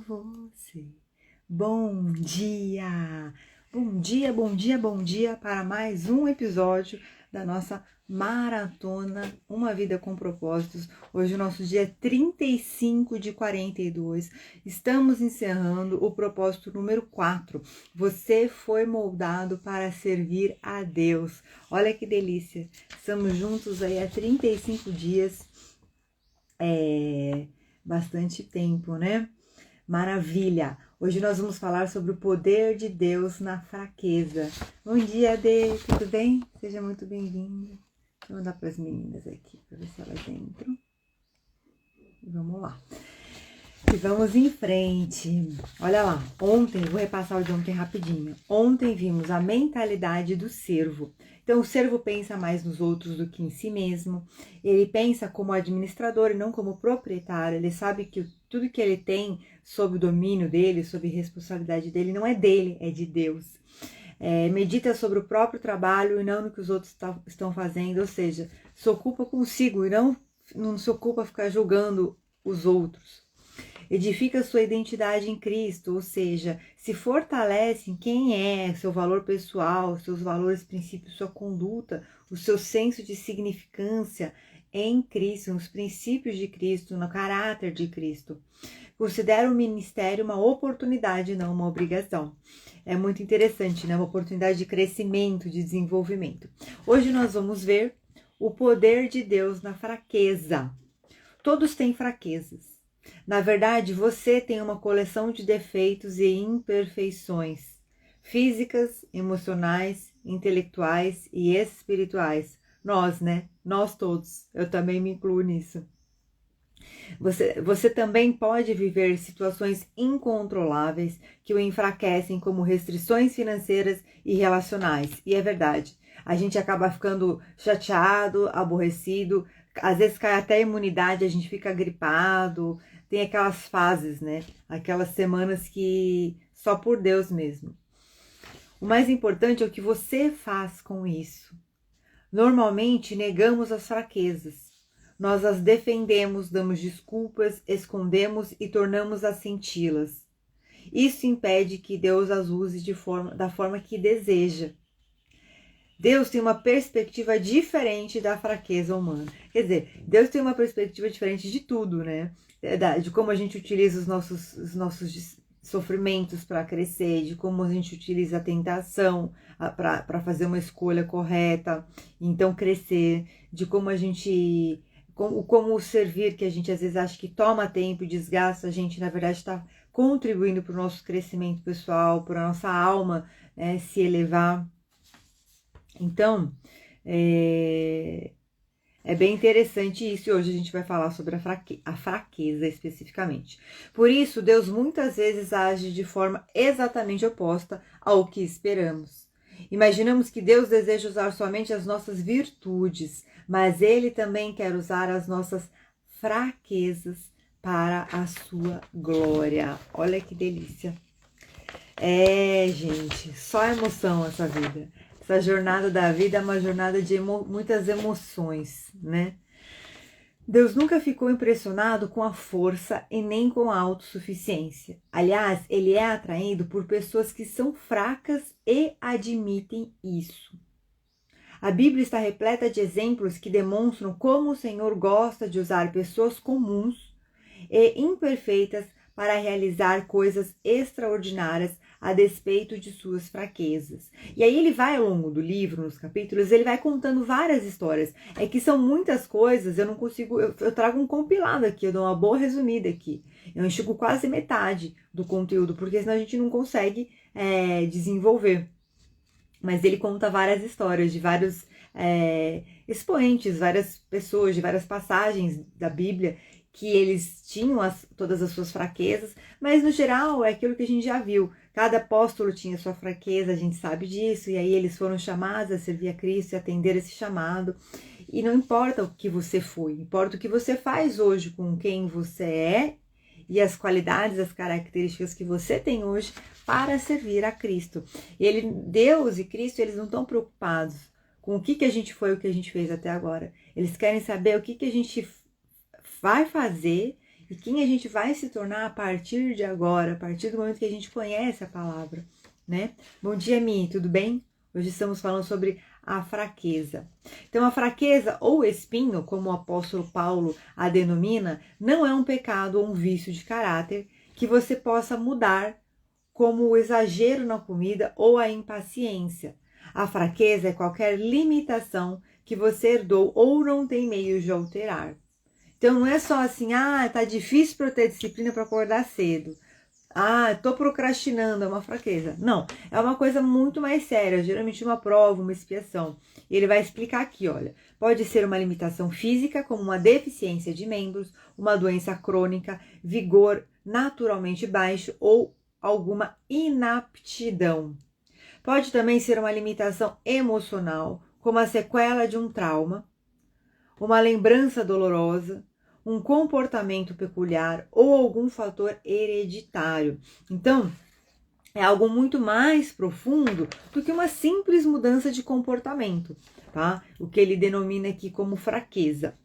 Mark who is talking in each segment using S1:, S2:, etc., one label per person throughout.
S1: você. Bom dia! Bom dia, bom dia, bom dia para mais um episódio da nossa maratona Uma Vida com Propósitos. Hoje o nosso dia é 35 de 42. Estamos encerrando o propósito número 4. Você foi moldado para servir a Deus. Olha que delícia! Estamos juntos aí há 35 dias. Bastante tempo, né? Maravilha! Hoje nós vamos falar sobre o poder de Deus na fraqueza. Bom dia, Dê, tudo bem? Seja muito bem-vinda. Deixa eu mandar para as meninas aqui, para ver se elas entram. E vamos lá. E vamos em frente. Olha lá, ontem, vou repassar o de ontem rapidinho. Ontem vimos a mentalidade do servo. Então, o servo pensa mais nos outros do que em si mesmo. Ele pensa como administrador e não como proprietário. Ele sabe que tudo que ele tem sob o domínio dele, sob a responsabilidade dele, não é dele, é de Deus. Medita sobre o próprio trabalho e não no que os outros estão fazendo. Ou seja, se ocupa consigo e não se ocupa ficar julgando os outros. Edifica sua identidade em Cristo, ou seja, se fortalece em quem é, seu valor pessoal, seus valores, princípios, sua conduta, o seu senso de significância em Cristo, nos princípios de Cristo, no caráter de Cristo. Considera o ministério uma oportunidade, não uma obrigação. É muito interessante, né? Uma oportunidade de crescimento, de desenvolvimento. Hoje nós vamos ver o poder de Deus na fraqueza. Todos têm fraquezas. Na verdade, você tem uma coleção de defeitos e imperfeições físicas, emocionais, intelectuais e espirituais. Nós, né? Nós todos. Eu também me incluo nisso. Você também pode viver situações incontroláveis que o enfraquecem, como restrições financeiras e relacionais. E é verdade. A gente acaba ficando chateado, aborrecido, às vezes cai até a imunidade, a gente fica gripado. Tem aquelas fases, né? Aquelas semanas que só por Deus mesmo. O mais importante é o que você faz com isso. Normalmente negamos as fraquezas. Nós as defendemos, damos desculpas, escondemos e tornamos a senti-las. Isso impede que Deus as use da forma que deseja. Deus tem uma perspectiva diferente da fraqueza humana. Quer dizer, Deus tem uma perspectiva diferente de tudo, né? De como a gente utiliza os nossos sofrimentos para crescer, de como a gente utiliza a tentação para fazer uma escolha correta, então crescer, de como a gente... Como o servir, que a gente às vezes acha que toma tempo e desgasta, a gente na verdade está contribuindo para o nosso crescimento pessoal, para a nossa alma se elevar. Então, é bem interessante isso, e hoje a gente vai falar sobre a fraqueza especificamente. Por isso, Deus muitas vezes age de forma exatamente oposta ao que esperamos. Imaginamos que Deus deseja usar somente as nossas virtudes, mas Ele também quer usar as nossas fraquezas para a sua glória. Olha que delícia! Gente, só emoção essa vida. Essa jornada da vida é uma jornada de muitas emoções, né? Deus nunca ficou impressionado com a força e nem com a autossuficiência. Aliás, Ele é atraído por pessoas que são fracas e admitem isso. A Bíblia está repleta de exemplos que demonstram como o Senhor gosta de usar pessoas comuns e imperfeitas para realizar coisas extraordinárias a despeito de suas fraquezas. E aí ele vai ao longo do livro, nos capítulos, ele vai contando várias histórias. É que são muitas coisas, eu não consigo... Eu trago um compilado aqui, eu dou uma boa resumida aqui. Eu enxugo quase metade do conteúdo, porque senão a gente não consegue desenvolver. Mas ele conta várias histórias de vários expoentes, várias pessoas, de várias passagens da Bíblia, que eles tinham todas as suas fraquezas, mas no geral é aquilo que a gente já viu. Cada apóstolo tinha sua fraqueza, a gente sabe disso, e aí eles foram chamados a servir a Cristo e atender esse chamado. E não importa o que você foi, importa o que você faz hoje com quem você é e as qualidades, as características que você tem hoje para servir a Cristo. Deus e Cristo, eles não estão preocupados com o que a gente foi, o que a gente fez até agora. Eles querem saber o que a gente vai fazer e quem a gente vai se tornar a partir de agora, a partir do momento que a gente conhece a palavra, né? Bom dia, Mi, tudo bem? Hoje estamos falando sobre a fraqueza. Então, a fraqueza ou espinho, como o apóstolo Paulo a denomina, não é um pecado ou um vício de caráter que você possa mudar, como o exagero na comida ou a impaciência. A fraqueza é qualquer limitação que você herdou ou não tem meios de alterar. Então, não é só assim, tá difícil para eu ter disciplina para acordar cedo. Tô procrastinando, é uma fraqueza. Não, é uma coisa muito mais séria, geralmente uma prova, uma expiação. E ele vai explicar aqui, olha, pode ser uma limitação física, como uma deficiência de membros, uma doença crônica, vigor naturalmente baixo ou alguma inaptidão. Pode também ser uma limitação emocional, como a sequela de um trauma, uma lembrança dolorosa, um comportamento peculiar ou algum fator hereditário. Então, é algo muito mais profundo do que uma simples mudança de comportamento, tá? O que ele denomina aqui como fraqueza.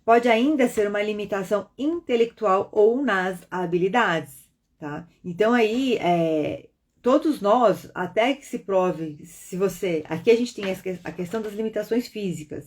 S1: Pode ainda ser uma limitação intelectual ou nas habilidades, tá? Então aí, todos nós, até que se prove, se você... Aqui a gente tem a questão das limitações físicas,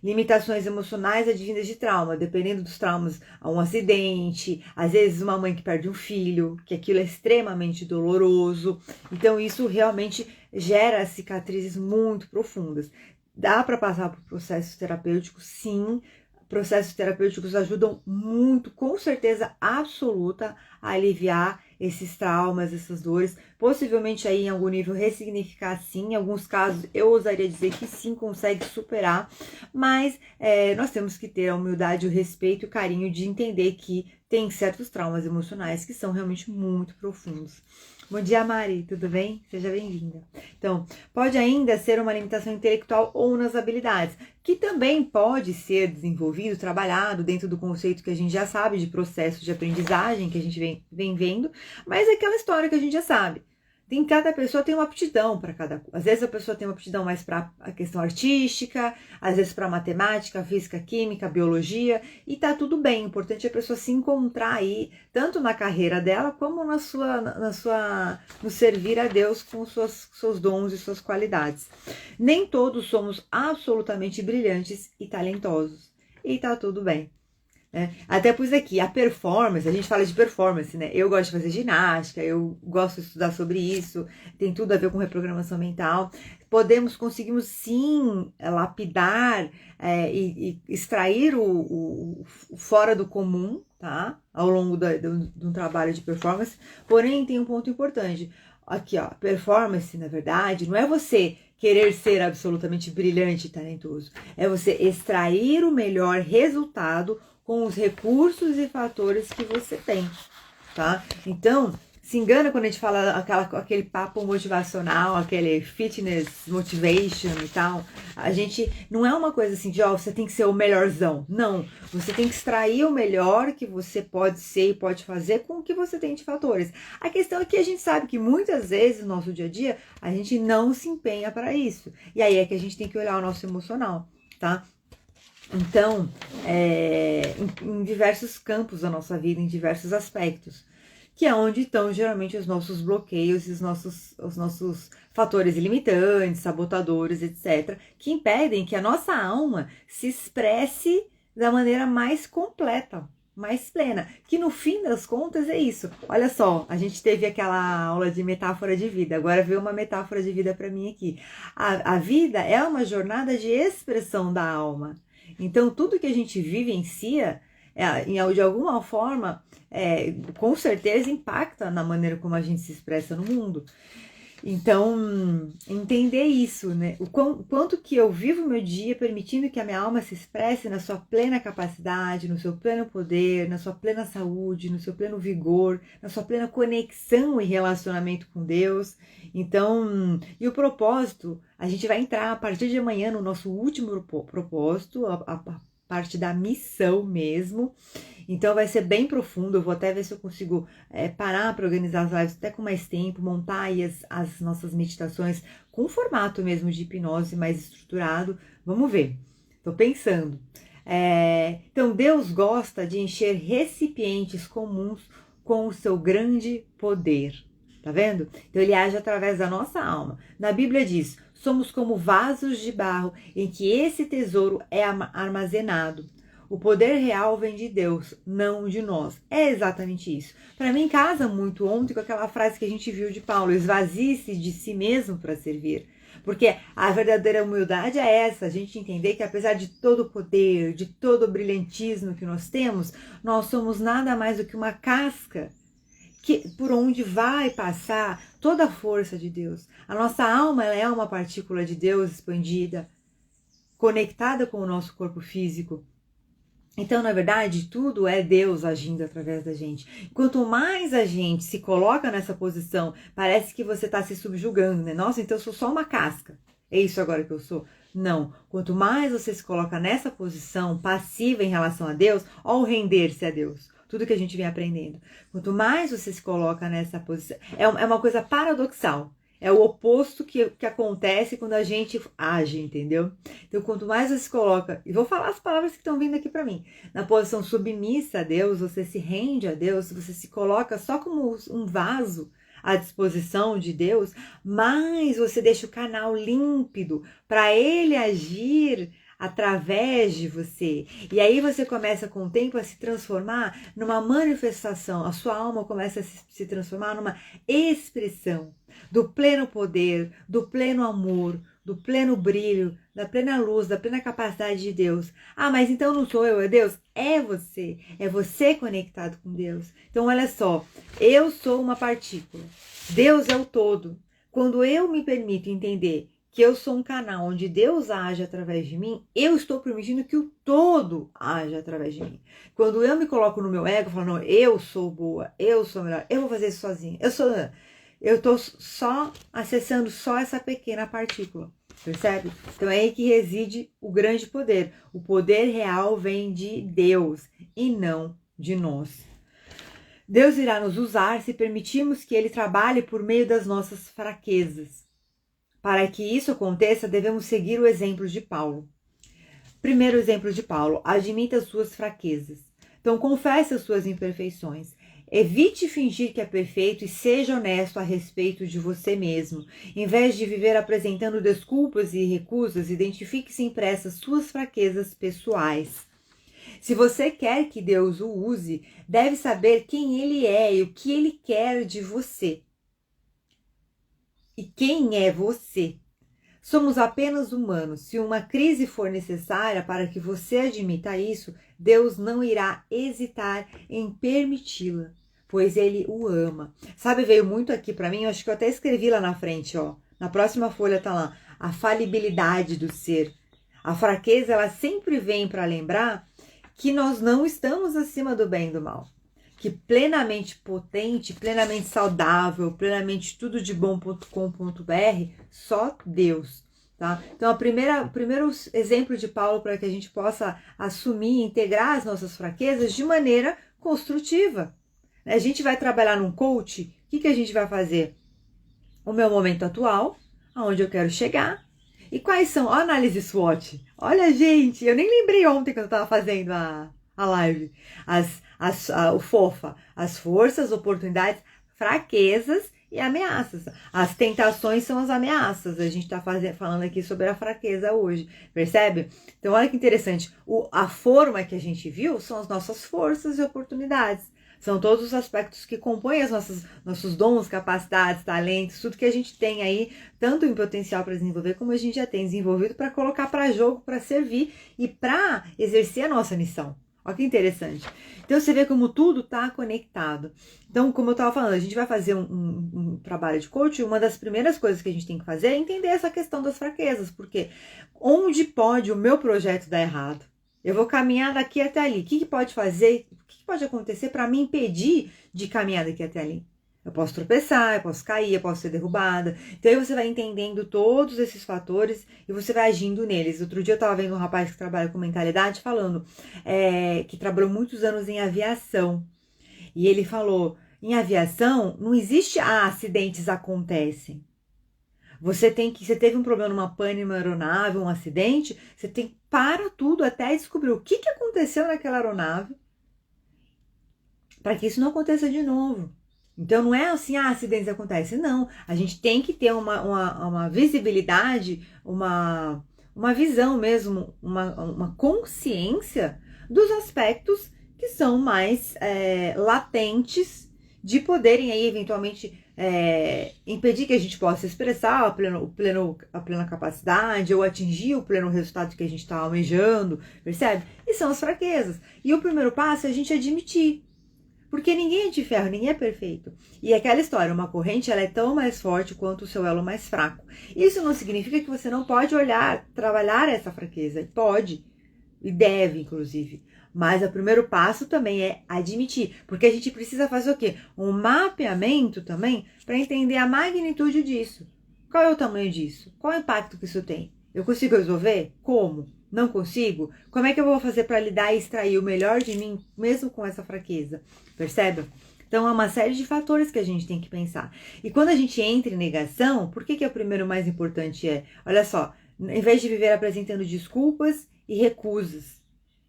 S1: limitações emocionais advindas de trauma, dependendo dos traumas, um acidente, às vezes uma mãe que perde um filho, que aquilo é extremamente doloroso. Então isso realmente gera cicatrizes muito profundas. Dá para passar por processos terapêuticos, sim. Processos terapêuticos ajudam muito, com certeza absoluta, a aliviar esses traumas, essas dores. Possivelmente aí em algum nível ressignificar, sim. Em alguns casos eu ousaria dizer que sim, consegue superar. Mas nós temos que ter a humildade, o respeito e o carinho de entender que tem certos traumas emocionais que são realmente muito profundos. Bom dia, Mari, tudo bem? Seja bem-vinda. Então, pode ainda ser uma limitação intelectual ou nas habilidades, que também pode ser desenvolvido, trabalhado dentro do conceito que a gente já sabe de processo de aprendizagem, que a gente vem vendo, mas é aquela história que a gente já sabe. Cada pessoa tem uma aptidão para cada coisa. Às vezes a pessoa tem uma aptidão mais para a questão artística, às vezes para matemática, física, química, biologia, e tá tudo bem. O importante é a pessoa se encontrar aí, tanto na carreira dela, como no servir a Deus com seus dons e suas qualidades. Nem todos somos absolutamente brilhantes e talentosos. E tá tudo bem. Até pus aqui, a performance, a gente fala de performance, né? Eu gosto de fazer ginástica, eu gosto de estudar sobre isso, tem tudo a ver com reprogramação mental. Conseguimos sim lapidar e extrair o fora do comum, tá? Ao longo de um trabalho de performance, porém tem um ponto importante. Aqui, ó, performance, na verdade, não é você querer ser absolutamente brilhante e talentoso, é você extrair o melhor resultado com os recursos e fatores que você tem, tá? Então, se engana quando a gente fala aquele papo motivacional, aquele fitness motivation e tal. A gente não é uma coisa assim de, você tem que ser o melhorzão. Não, você tem que extrair o melhor que você pode ser e pode fazer com o que você tem de fatores. A questão é que a gente sabe que muitas vezes no nosso dia a dia, a gente não se empenha para isso. E aí é que a gente tem que olhar o nosso emocional, tá? Então, em diversos campos da nossa vida, em diversos aspectos, que é onde estão geralmente os nossos bloqueios e os nossos fatores limitantes, sabotadores, etc., que impedem que a nossa alma se expresse da maneira mais completa, mais plena, que no fim das contas é isso. Olha só, a gente teve aquela aula de metáfora de vida, agora veio uma metáfora de vida para mim aqui. A vida é uma jornada de expressão da alma. Então, tudo que a gente vivencia, de alguma forma, com certeza impacta na maneira como a gente se expressa no mundo. Então, entender isso, né? O quanto que eu vivo o meu dia permitindo que a minha alma se expresse na sua plena capacidade, no seu pleno poder, na sua plena saúde, no seu pleno vigor, na sua plena conexão e relacionamento com Deus. Então, e o propósito, a gente vai entrar a partir de amanhã no nosso último propósito, a parte da missão mesmo. Então vai ser bem profundo, eu vou até ver se eu consigo parar para organizar as lives até com mais tempo, montar aí as nossas meditações com formato mesmo de hipnose mais estruturado. Vamos ver, tô pensando. Então, Deus gosta de encher recipientes comuns com o seu grande poder. Tá vendo? Então, ele age através da nossa alma. Na Bíblia diz, somos como vasos de barro em que esse tesouro é armazenado. O poder real vem de Deus, não de nós. É exatamente isso. Para mim, casa muito ontem com aquela frase que a gente viu de Paulo, esvazie-se de si mesmo para servir. Porque a verdadeira humildade é essa, a gente entender que apesar de todo o poder, de todo o brilhantismo que nós temos, nós somos nada mais do que uma casca por onde vai passar toda a força de Deus. A nossa alma, ela é uma partícula de Deus expandida, conectada com o nosso corpo físico. Então, na verdade, tudo é Deus agindo através da gente. Quanto mais a gente se coloca nessa posição, parece que você está se subjugando, né? Nossa, então eu sou só uma casca. É isso agora que eu sou? Não. Quanto mais você se coloca nessa posição passiva em relação a Deus, ou render-se a Deus. Tudo que a gente vem aprendendo. Quanto mais você se coloca nessa posição... É uma coisa paradoxal. É o oposto que acontece quando a gente age, entendeu? Então, quanto mais você se coloca... E vou falar as palavras que estão vindo aqui para mim. Na posição submissa a Deus, você se rende a Deus, você se coloca só como um vaso à disposição de Deus, mas você deixa o canal límpido para Ele agir através de você. E aí você começa com o tempo a se transformar numa manifestação. A sua alma começa a se transformar numa expressão do pleno poder, do pleno amor, do pleno brilho, da plena luz, da plena capacidade de Deus. Ah, mas então não sou eu, é Deus? É você conectado com Deus. Então olha só, eu sou uma partícula, Deus é o todo. Quando eu me permito entender que eu sou um canal onde Deus age através de mim, eu estou permitindo que o todo age através de mim. Quando eu me coloco no meu ego, eu falo, não, eu sou boa, eu sou melhor, eu vou fazer isso sozinha, eu estou só acessando só essa pequena partícula, percebe? Então é aí que reside o grande poder. O poder real vem de Deus e não de nós. Deus irá nos usar se permitirmos que Ele trabalhe por meio das nossas fraquezas. Para que isso aconteça, devemos seguir o exemplo de Paulo. Primeiro exemplo de Paulo, admita as suas fraquezas. Então, confesse as suas imperfeições. Evite fingir que é perfeito e seja honesto a respeito de você mesmo. Em vez de viver apresentando desculpas e recusas, identifique-se impressa as suas fraquezas pessoais. Se você quer que Deus o use, deve saber quem Ele é e o que Ele quer de você. E quem é você? Somos apenas humanos. Se uma crise for necessária para que você admita isso, Deus não irá hesitar em permiti-la, pois Ele o ama. Sabe, veio muito aqui para mim, eu acho que eu até escrevi lá na frente, ó. Na próxima folha tá lá, a falibilidade do ser. A fraqueza, ela sempre vem para lembrar que nós não estamos acima do bem e do mal. Que plenamente potente, plenamente saudável, plenamente tudo de bom.com.br, só Deus, tá? Então, o primeiro exemplo de Paulo para que a gente possa assumir e integrar as nossas fraquezas de maneira construtiva. A gente vai trabalhar num coach, o que a gente vai fazer? O meu momento atual, aonde eu quero chegar, e quais são? A análise SWOT. Olha, gente, eu nem lembrei ontem quando eu estava fazendo a live. O FOFA, as forças, oportunidades, fraquezas e ameaças. As tentações são as ameaças. A gente está falando aqui sobre a fraqueza hoje, percebe? Então, olha que interessante. A forma que a gente viu são as nossas forças e oportunidades. São todos os aspectos que compõem nossos dons, capacidades, talentos, tudo que a gente tem aí, tanto em potencial para desenvolver, como a gente já tem desenvolvido para colocar para jogo, para servir e para exercer a nossa missão. Olha que interessante. Então, você vê como tudo está conectado. Então, como eu estava falando, a gente vai fazer um trabalho de coaching. Uma das primeiras coisas que a gente tem que fazer é entender essa questão das fraquezas. Porque onde pode o meu projeto dar errado? Eu vou caminhar daqui até ali. O que pode fazer? O que pode acontecer para me impedir de caminhar daqui até ali? Eu posso tropeçar, eu posso cair, eu posso ser derrubada. Então aí você vai entendendo todos esses fatores e você vai agindo neles. Outro dia eu estava vendo um rapaz que trabalha com mentalidade falando que trabalhou muitos anos em aviação. E ele falou, em aviação não existe acidentes acontecem. Você teve um problema numa pane, numa aeronave, um acidente, você tem que parar tudo até descobrir o que aconteceu naquela aeronave para que isso não aconteça de novo. Então não é assim, acidentes acontecem. Não, a gente tem que ter uma visibilidade, uma visão mesmo, uma consciência dos aspectos que são mais latentes de poderem aí eventualmente impedir que a gente possa expressar a plena capacidade ou atingir o pleno resultado que a gente está almejando, percebe? E são as fraquezas. E o primeiro passo é a gente admitir. Porque ninguém é de ferro, ninguém é perfeito. E aquela história, uma corrente, ela é tão mais forte quanto o seu elo mais fraco. Isso não significa que você não pode trabalhar essa fraqueza. Pode, e deve, inclusive. Mas o primeiro passo também é admitir. Porque a gente precisa fazer o quê? Um mapeamento também para entender a magnitude disso. Qual é o tamanho disso? Qual é o impacto que isso tem? Eu consigo resolver? Como? Não consigo? Como é que eu vou fazer para lidar e extrair o melhor de mim, mesmo com essa fraqueza? Percebe? Então, há uma série de fatores que a gente tem que pensar. E quando a gente entra em negação, por que o primeiro mais importante é? Olha só, em vez de viver apresentando desculpas e recusas,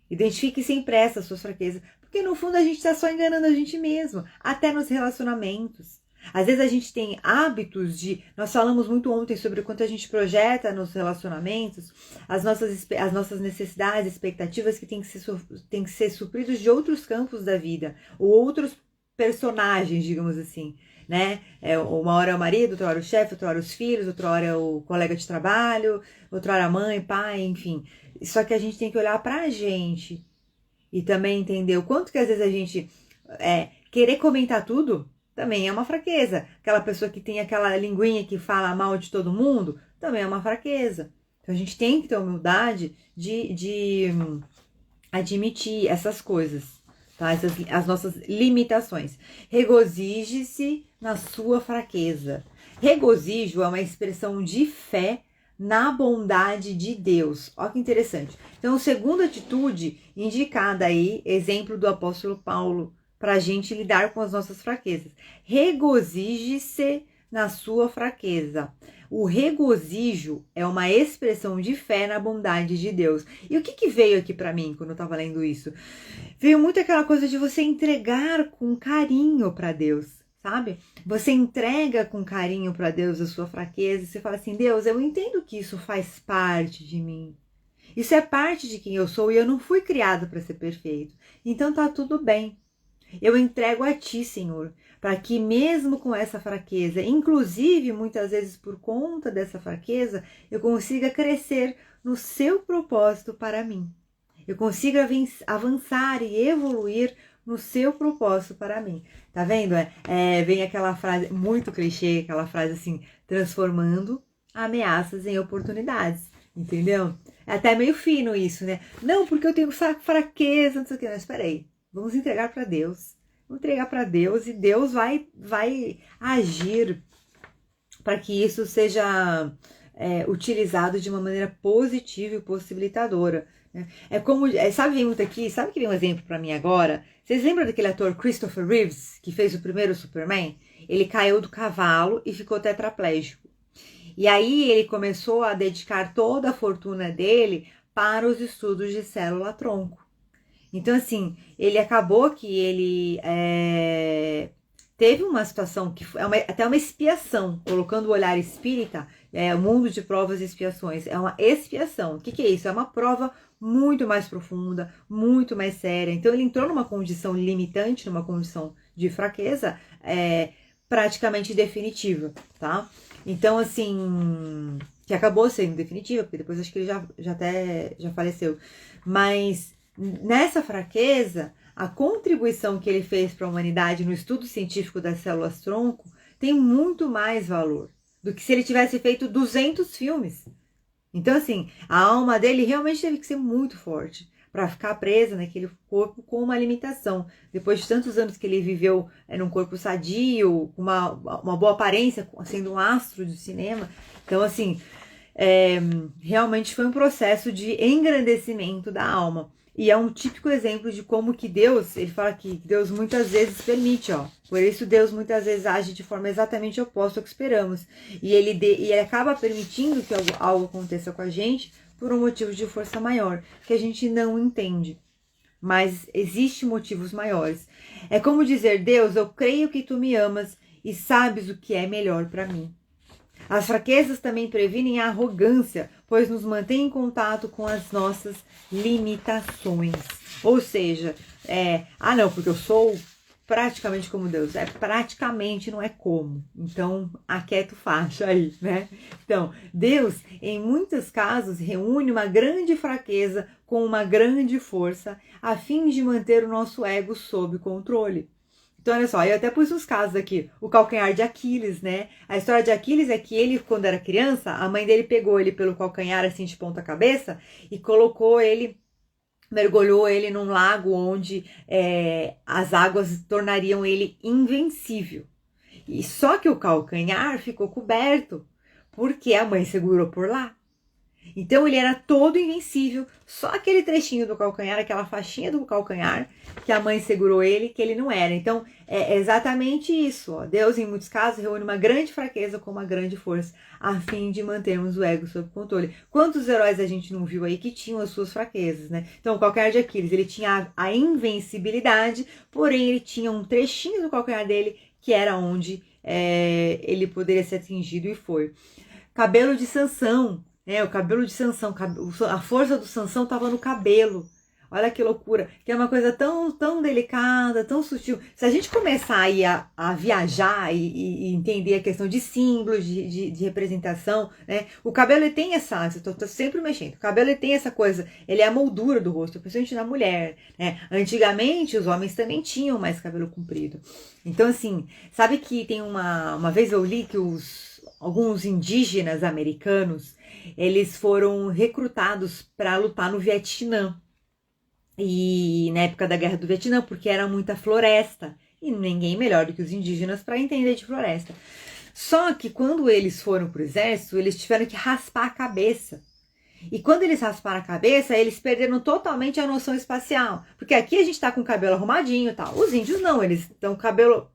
S1: identifique sempre essas suas fraquezas. Porque no fundo a gente está só enganando a gente mesmo, até nos relacionamentos. Às vezes a gente tem hábitos nós falamos muito ontem sobre o quanto a gente projeta nos relacionamentos, as nossas necessidades, expectativas que têm que ser supridos de outros campos da vida, ou outros personagens, digamos assim, né? Uma hora é o marido, outra hora o chefe, outra hora os filhos, outra hora é o colega de trabalho, outra hora a mãe, pai, enfim. Só que a gente tem que olhar pra gente e também entender o quanto que às vezes a gente querer comentar tudo também é uma fraqueza. Aquela pessoa que tem aquela linguinha que fala mal de todo mundo, também é uma fraqueza. Então a gente tem que ter humildade de admitir essas coisas, tá? As nossas limitações. Regozije-se na sua fraqueza. Regozijo é uma expressão de fé na bondade de Deus. Olha que interessante. Então, segunda atitude indicada aí, exemplo do apóstolo Paulo, para a gente lidar com as nossas fraquezas. Regozije-se na sua fraqueza. O regozijo é uma expressão de fé na bondade de Deus. E o que veio aqui para mim quando eu estava lendo isso? Veio muito aquela coisa de você entregar com carinho para Deus, sabe? Você entrega com carinho para Deus a sua fraqueza e você fala assim, Deus, eu entendo que isso faz parte de mim. Isso é parte de quem eu sou e eu não fui criado para ser perfeito. Então tá tudo bem. Eu entrego a ti, Senhor, para que mesmo com essa fraqueza, inclusive muitas vezes por conta dessa fraqueza, eu consiga crescer no seu propósito para mim. Eu consiga avançar e evoluir no seu propósito para mim. Tá vendo? Vem aquela frase muito clichê, aquela frase assim, transformando ameaças em oportunidades. Entendeu? É até meio fino isso, né? Não, porque eu tenho fraqueza, não sei o que. Mas espera aí. Vamos entregar para Deus. Vamos entregar para Deus e Deus vai agir para que isso seja utilizado de uma maneira positiva e possibilitadora. Né? Sabe, vem muito aqui, sabe que vem um exemplo para mim agora? Vocês lembram daquele ator Christopher Reeves, que fez o primeiro Superman? Ele caiu do cavalo e ficou tetraplégico. E aí ele começou a dedicar toda a fortuna dele para os estudos de célula-tronco. Então, assim, ele acabou que ele teve uma situação que foi até uma expiação, colocando o olhar espírita, o mundo de provas e expiações, é uma expiação. O que é isso? É uma prova muito mais profunda, muito mais séria. Então, ele entrou numa condição limitante, numa condição de fraqueza, praticamente definitiva, tá? Então, assim, que acabou sendo definitiva, porque depois acho que ele já faleceu. Mas nessa fraqueza, a contribuição que ele fez para a humanidade no estudo científico das células-tronco tem muito mais valor do que se ele tivesse feito 200 filmes. Então, assim, a alma dele realmente teve que ser muito forte para ficar presa naquele corpo com uma limitação. Depois de tantos anos que ele viveu num corpo sadio, com uma boa aparência, sendo um astro do cinema. Então, assim, realmente foi um processo de engrandecimento da alma. E é um típico exemplo de como que Deus, ele fala que Deus muitas vezes permite, Por isso Deus muitas vezes age de forma exatamente oposta ao que esperamos. E ele acaba permitindo que algo aconteça com a gente por um motivo de força maior, que a gente não entende. Mas existem motivos maiores. É como dizer: Deus, eu creio que tu me amas e sabes o que é melhor para mim. As fraquezas também previnem a arrogância, pois nos mantém em contato com as nossas limitações. Ou seja, não, porque eu sou praticamente como Deus. É praticamente, não é como. Então, aquieta o facho aí, né? Então, Deus, em muitos casos, reúne uma grande fraqueza com uma grande força, a fim de manter o nosso ego sob controle. Então, olha só, eu até pus uns casos aqui. O calcanhar de Aquiles, né? A história de Aquiles é que ele, quando era criança, a mãe dele pegou ele pelo calcanhar, assim, de ponta cabeça, e mergulhou ele num lago onde as águas tornariam ele invencível. E só que o calcanhar ficou coberto, porque a mãe segurou por lá. Então ele era todo invencível, só aquele trechinho do calcanhar, aquela faixinha do calcanhar, que a mãe segurou ele, que ele não era. Então é exatamente isso. Ó. Deus, em muitos casos, reúne uma grande fraqueza com uma grande força, a fim de mantermos o ego sob controle. Quantos heróis a gente não viu aí que tinham as suas fraquezas, né? Então o calcanhar de Aquiles, ele tinha a invencibilidade, porém ele tinha um trechinho do calcanhar dele, que era onde ele poderia ser atingido, e foi. Cabelo de Sansão. O cabelo de Sansão, a força do Sansão estava no cabelo. Olha que loucura, que é uma coisa tão delicada, tão sutil. Se a gente começar aí a viajar e entender a questão de símbolos, de representação, né? O cabelo ele tem essa, eu tô sempre mexendo, o cabelo ele tem essa coisa, ele é a moldura do rosto, principalmente na mulher, né? Antigamente os homens também tinham mais cabelo comprido. Então assim, sabe que tem uma vez eu li que alguns indígenas americanos, eles foram recrutados para lutar no Vietnã. E na época da Guerra do Vietnã, porque era muita floresta. E ninguém melhor do que os indígenas para entender de floresta. Só que quando eles foram para o exército, eles tiveram que raspar a cabeça. E quando eles rasparam a cabeça, eles perderam totalmente a noção espacial. Porque aqui a gente está com o cabelo arrumadinho e tal. Os índios não, eles estão com o cabelo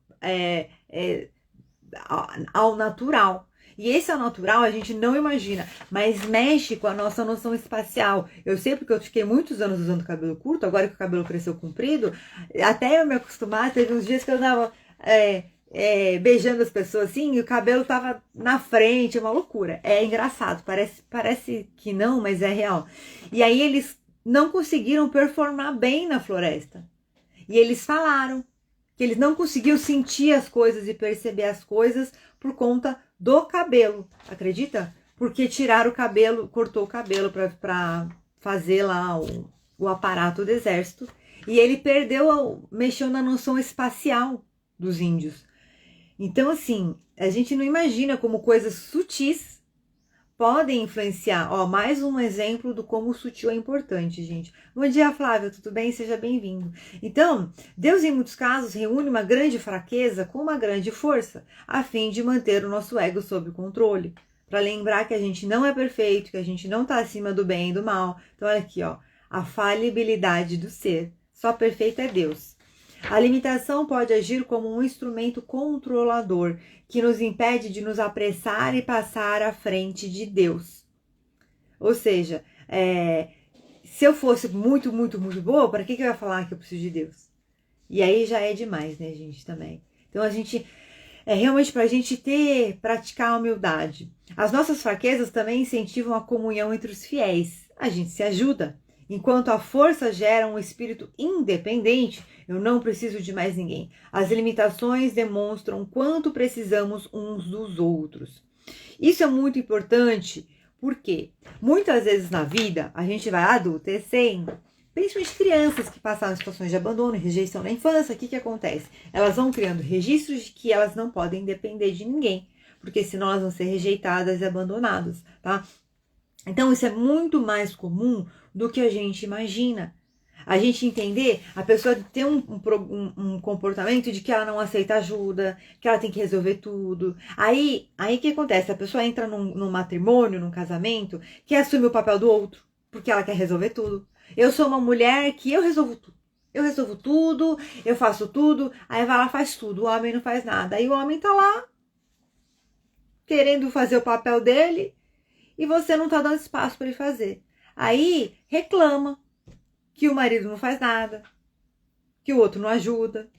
S1: ao natural. E esse ao natural a gente não imagina, mas mexe com a nossa noção espacial. Eu sei porque eu fiquei muitos anos usando cabelo curto, agora que o cabelo cresceu comprido, até eu me acostumar, teve uns dias que eu tava beijando as pessoas assim, e o cabelo tava na frente, uma loucura. É engraçado, parece que não, mas é real. E aí eles não conseguiram performar bem na floresta. E eles falaram que eles não conseguiam sentir as coisas e perceber as coisas por conta do cabelo, acredita? Porque tiraram o cabelo, cortou o cabelo para fazer lá o aparato do exército, e ele mexeu na noção espacial dos índios. Então assim, a gente não imagina como coisas sutis podem influenciar. Mais um exemplo do como o sutil é importante, gente. Bom dia, Flávia, tudo bem? Seja bem-vindo. Então, Deus em muitos casos reúne uma grande fraqueza com uma grande força, a fim de manter o nosso ego sob controle. Para lembrar que a gente não é perfeito, que a gente não está acima do bem e do mal. Então, olha aqui, a falibilidade do ser. Só perfeito é Deus. A limitação pode agir como um instrumento controlador que nos impede de nos apressar e passar à frente de Deus. Ou seja, se eu fosse muito, muito, muito boa, para que eu ia falar que eu preciso de Deus? E aí já é demais, né, gente, também. Então a gente, realmente para a gente praticar a humildade. As nossas fraquezas também incentivam a comunhão entre os fiéis. A gente se ajuda. Enquanto a força gera um espírito independente, eu não preciso de mais ninguém. As limitações demonstram quanto precisamos uns dos outros. Isso é muito importante, porque muitas vezes na vida a gente vai adultecendo, principalmente crianças que passaram situações de abandono e rejeição na infância. O que acontece? Elas vão criando registros de que elas não podem depender de ninguém, porque senão elas vão ser rejeitadas e abandonadas, tá? Então isso é muito mais comum do que a gente imagina. A gente entender, a pessoa ter um comportamento de que ela não aceita ajuda, que ela tem que resolver tudo. Aí o que acontece? A pessoa entra num matrimônio, num casamento, que assume o papel do outro, porque ela quer resolver tudo. Eu sou uma mulher que eu resolvo tudo. Eu resolvo tudo, eu faço tudo, aí vai lá, faz tudo, o homem não faz nada. Aí o homem tá lá, querendo fazer o papel dele, e você não tá dando espaço para ele fazer. Aí reclama que o marido não faz nada, que o outro não ajuda.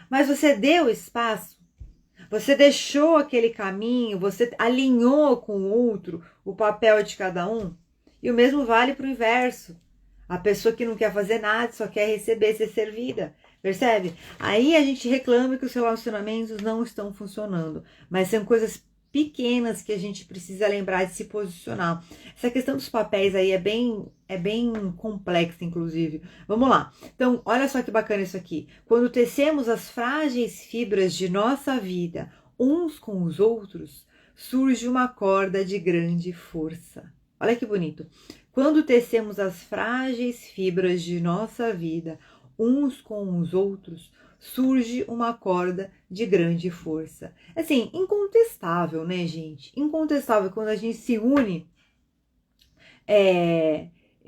S1: Mas você deu espaço, você deixou aquele caminho, você alinhou com o outro o papel de cada um. E o mesmo vale para o inverso. A pessoa que não quer fazer nada, só quer receber, ser servida. Percebe? Aí a gente reclama que os relacionamentos não estão funcionando. Mas são coisas pequenas que a gente precisa lembrar de se posicionar. Essa questão dos papéis aí é bem complexa, inclusive. Vamos lá. Então, olha só que bacana isso aqui. Quando tecemos as frágeis fibras de nossa vida uns com os outros, surge uma corda de grande força. Olha que bonito. Quando tecemos as frágeis fibras de nossa vida uns com os outros, surge uma corda de grande força. Assim, incontestável, né, gente? Incontestável quando a gente se une,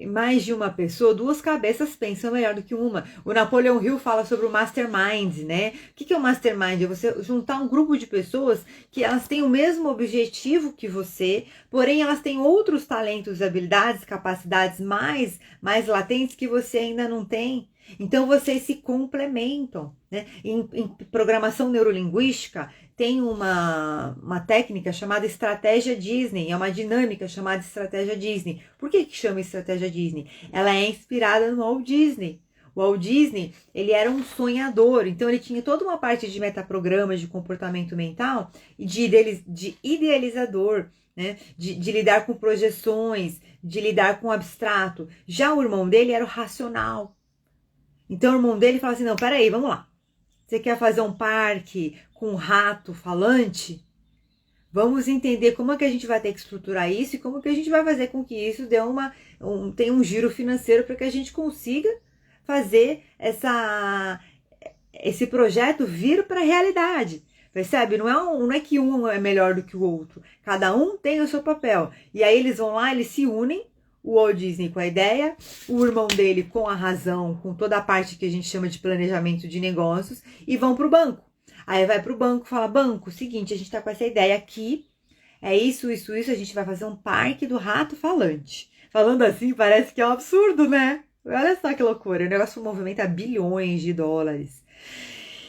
S1: mais de uma pessoa, duas cabeças pensam melhor do que uma. O Napoleon Hill fala sobre o mastermind, né? O que é o mastermind? É você juntar um grupo de pessoas que elas têm o mesmo objetivo que você, porém elas têm outros talentos, habilidades, capacidades mais latentes que você ainda não tem. Então vocês se complementam, né? Em programação neurolinguística tem uma técnica chamada estratégia Disney, é uma dinâmica chamada estratégia Disney. Por que chama estratégia Disney? Ela é inspirada no Walt Disney. O Walt Disney, ele era um sonhador, então ele tinha toda uma parte de metaprogramas de comportamento mental e de idealizador, né? De lidar com projeções, de lidar com o abstrato. Já o irmão dele era o racional. Então o irmão dele fala assim, não, peraí, vamos lá. Você quer fazer um parque com um rato falante? Vamos entender como é que a gente vai ter que estruturar isso e como que a gente vai fazer com que isso dê tenha um giro financeiro para que a gente consiga fazer esse projeto vir para a realidade. Percebe? Não é que um é melhor do que o outro. Cada um tem o seu papel. E aí eles vão lá, eles se unem. O Walt Disney com a ideia, o irmão dele com a razão, com toda a parte que a gente chama de planejamento de negócios, e vão para o banco. Aí vai para o banco e fala, banco, seguinte, a gente está com essa ideia aqui, é isso, a gente vai fazer um parque do rato falante. Falando assim, parece que é um absurdo, né? Olha só que loucura, o negócio movimenta bilhões de dólares.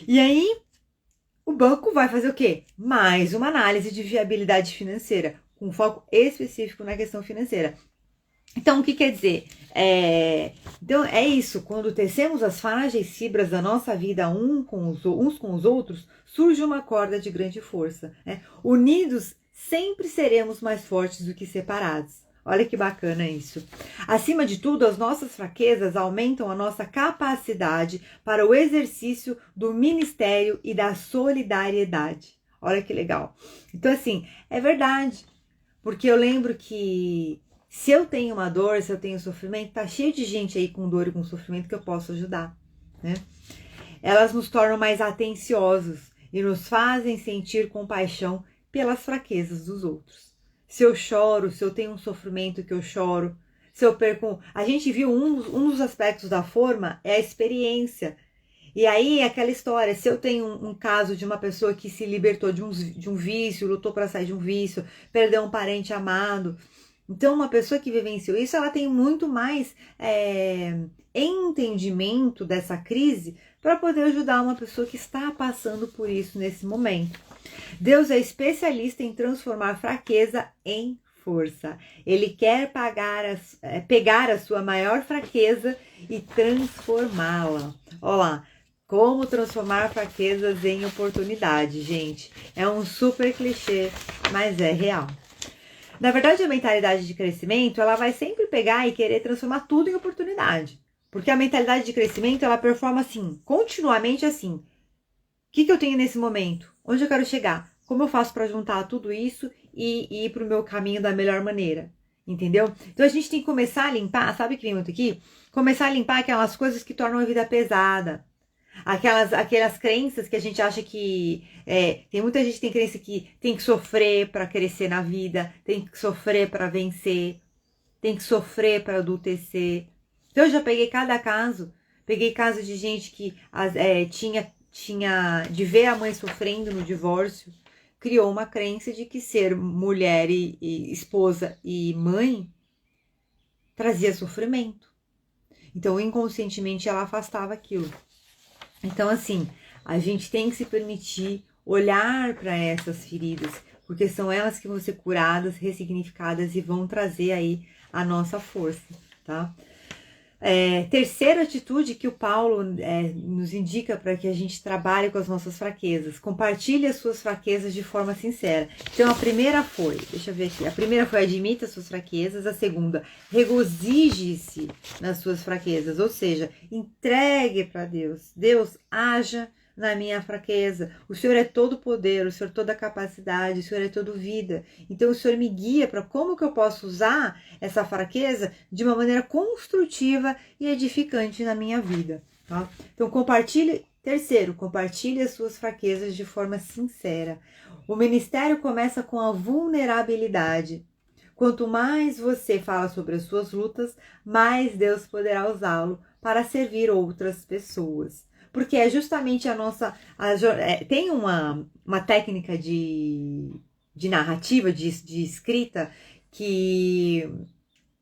S1: E aí, o banco vai fazer o quê? Mais uma análise de viabilidade financeira, com foco específico na questão financeira. Então, o que quer dizer? Então, é isso. Quando tecemos as frágeis fibras da nossa vida uns com os outros, surge uma corda de grande força. Né? Unidos, sempre seremos mais fortes do que separados. Olha que bacana isso. Acima de tudo, as nossas fraquezas aumentam a nossa capacidade para o exercício do ministério e da solidariedade. Olha que legal. Então, assim, é verdade. Porque eu lembro que se eu tenho uma dor, se eu tenho sofrimento, tá cheio de gente aí com dor e com sofrimento que eu posso ajudar, né? Elas nos tornam mais atenciosos e nos fazem sentir compaixão pelas fraquezas dos outros. Se eu choro, se eu tenho um sofrimento que eu choro, se eu perco... A gente viu um dos aspectos da forma é a experiência. E aí, aquela história, se eu tenho um caso de uma pessoa que se libertou de um vício, lutou para sair de um vício, perdeu um parente amado... Então, uma pessoa que vivenciou isso, ela tem muito mais entendimento dessa crise para poder ajudar uma pessoa que está passando por isso nesse momento. Deus é especialista em transformar fraqueza em força. Ele quer pegar a sua maior fraqueza e transformá-la. Olha lá. Como transformar fraquezas em oportunidade, gente. É um super clichê, mas é real. Na verdade, a mentalidade de crescimento, ela vai sempre pegar e querer transformar tudo em oportunidade. Porque a mentalidade de crescimento, ela performa assim, continuamente assim. O que eu tenho nesse momento? Onde eu quero chegar? Como eu faço para juntar tudo isso e ir para o meu caminho da melhor maneira? Entendeu? Então a gente tem que começar a limpar, sabe o que vem muito aqui? Começar a limpar aquelas coisas que tornam a vida pesada. Aquelas crenças que a gente acha que... tem muita gente que tem crença que tem que sofrer para crescer na vida, tem que sofrer para vencer, tem que sofrer para adultecer. Então eu já peguei cada caso peguei casos de gente que tinha de ver a mãe sofrendo no divórcio, criou uma crença de que ser mulher e esposa e mãe trazia sofrimento. Então, inconscientemente, ela afastava aquilo. Então, assim, a gente tem que se permitir olhar para essas feridas, porque são elas que vão ser curadas, ressignificadas e vão trazer aí a nossa força, tá? Terceira atitude que o Paulo nos indica para que a gente trabalhe com as nossas fraquezas. Compartilhe as suas fraquezas de forma sincera. Então a primeira foi, deixa eu ver aqui, a primeira foi admita as suas fraquezas, a segunda, regozije-se nas suas fraquezas, ou seja, entregue para Deus. Deus, haja na minha fraqueza. O Senhor é todo poder, o Senhor é toda capacidade, o Senhor é todo vida. Então o Senhor me guia para como que eu posso usar essa fraqueza de uma maneira construtiva e edificante na minha vida, tá? Então terceiro, compartilhe as suas fraquezas de forma sincera. O ministério começa com a vulnerabilidade. Quanto mais você fala sobre as suas lutas, mais Deus poderá usá-lo para servir outras pessoas. Porque é justamente tem uma técnica de narrativa, de escrita, que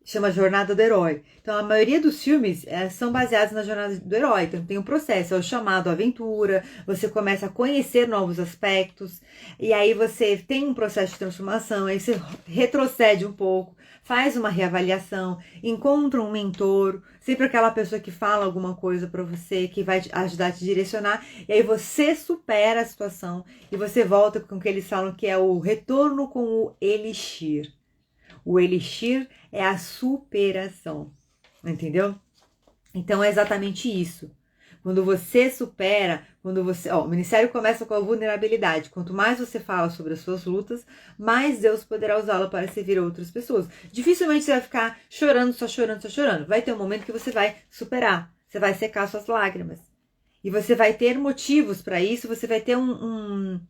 S1: chama Jornada do Herói. Então, a maioria dos filmes são baseados na jornada do herói. Então, tem um processo, é o chamado aventura, você começa a conhecer novos aspectos, e aí você tem um processo de transformação, aí você retrocede um pouco, faz uma reavaliação, encontra um mentor, sempre aquela pessoa que fala alguma coisa para você, que vai ajudar a te direcionar, e aí você supera a situação, e você volta com o que eles falam que é o retorno com o elixir. O elixir é a superação, entendeu? Então é exatamente isso. Quando você supera, o ministério começa com a vulnerabilidade. Quanto mais você fala sobre as suas lutas, mais Deus poderá usá-la para servir outras pessoas. Dificilmente você vai ficar chorando, só chorando, só chorando. Vai ter um momento que você vai superar, você vai secar suas lágrimas. E você vai ter motivos para isso, você vai ter um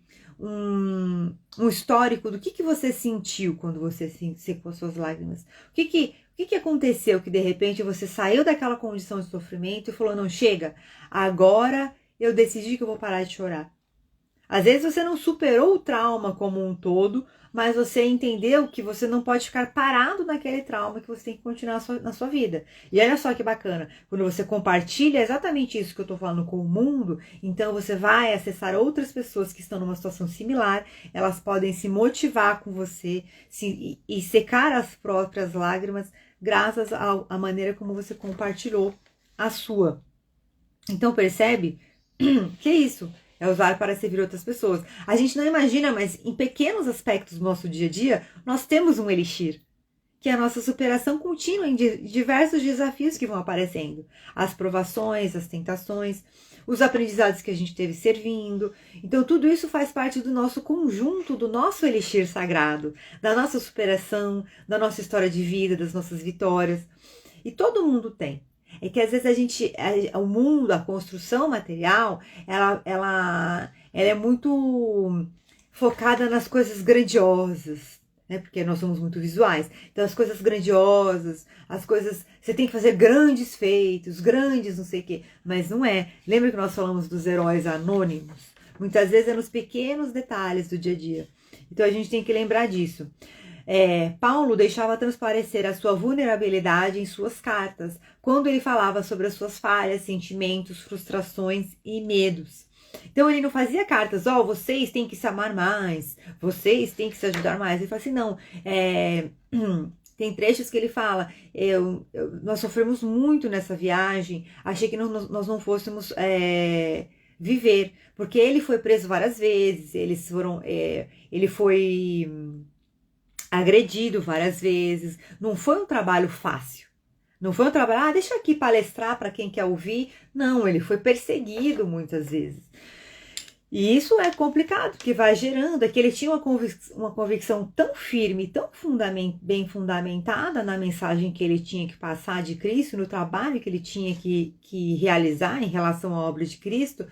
S1: histórico do que você sentiu quando você secou suas lágrimas. O que aconteceu que de repente você saiu daquela condição de sofrimento e falou, não, chega, agora eu decidi que eu vou parar de chorar. Às vezes você não superou o trauma como um todo, mas você entendeu que você não pode ficar parado naquele trauma, que você tem que continuar na sua vida. E olha só que bacana, quando você compartilha exatamente isso que eu tô falando com o mundo, então você vai acessar outras pessoas que estão numa situação similar, elas podem se motivar com você e secar as próprias lágrimas, graças à maneira como você compartilhou a sua. Então percebe que é isso? É usar para servir outras pessoas. A gente não imagina, mas em pequenos aspectos do nosso dia a dia, nós temos um elixir, que é a nossa superação contínua em diversos desafios que vão aparecendo. As provações, as tentações, os aprendizados que a gente teve servindo. Então tudo isso faz parte do nosso conjunto, do nosso elixir sagrado, da nossa superação, da nossa história de vida, das nossas vitórias. E todo mundo tem. É que às vezes o mundo, a construção material, ela é muito focada nas coisas grandiosas, né? Porque nós somos muito visuais. Então as coisas grandiosas, você tem que fazer grandes feitos, grandes não sei o quê. Mas não é. Lembra que nós falamos dos heróis anônimos? Muitas vezes é nos pequenos detalhes do dia a dia. Então a gente tem que lembrar disso. Paulo deixava transparecer a sua vulnerabilidade em suas cartas, quando ele falava sobre as suas falhas, sentimentos, frustrações e medos. Então ele não fazia cartas, vocês têm que se amar mais, vocês têm que se ajudar mais. Ele fala assim, não, tem trechos que ele fala, nós sofremos muito nessa viagem, achei que nós não fôssemos viver, porque ele foi preso várias vezes, ele foi agredido várias vezes, não foi um trabalho fácil, não foi um trabalho, deixa eu aqui palestrar para quem quer ouvir, não, ele foi perseguido muitas vezes, e isso é complicado, porque vai gerando, que ele tinha uma convicção tão firme, tão bem fundamentada na mensagem que ele tinha que passar de Cristo, no trabalho que ele tinha que realizar em relação à obra de Cristo,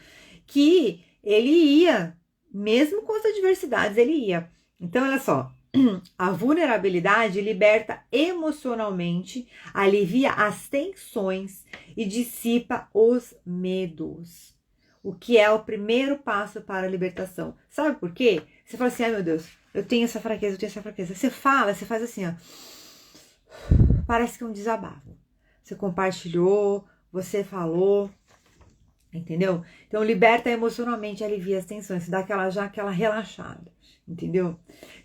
S1: que ele ia, mesmo com as adversidades, ele ia. Então, olha só, A vulnerabilidade liberta emocionalmente, alivia as tensões e dissipa os medos. O que é o primeiro passo para a libertação. Sabe por quê? Você fala assim, ai meu Deus, eu tenho essa fraqueza, eu tenho essa fraqueza. Você fala, você faz assim, ó. Parece que é um desabafo. Você compartilhou, você falou, entendeu? Então liberta emocionalmente, alivia as tensões, dá aquela relaxada, entendeu?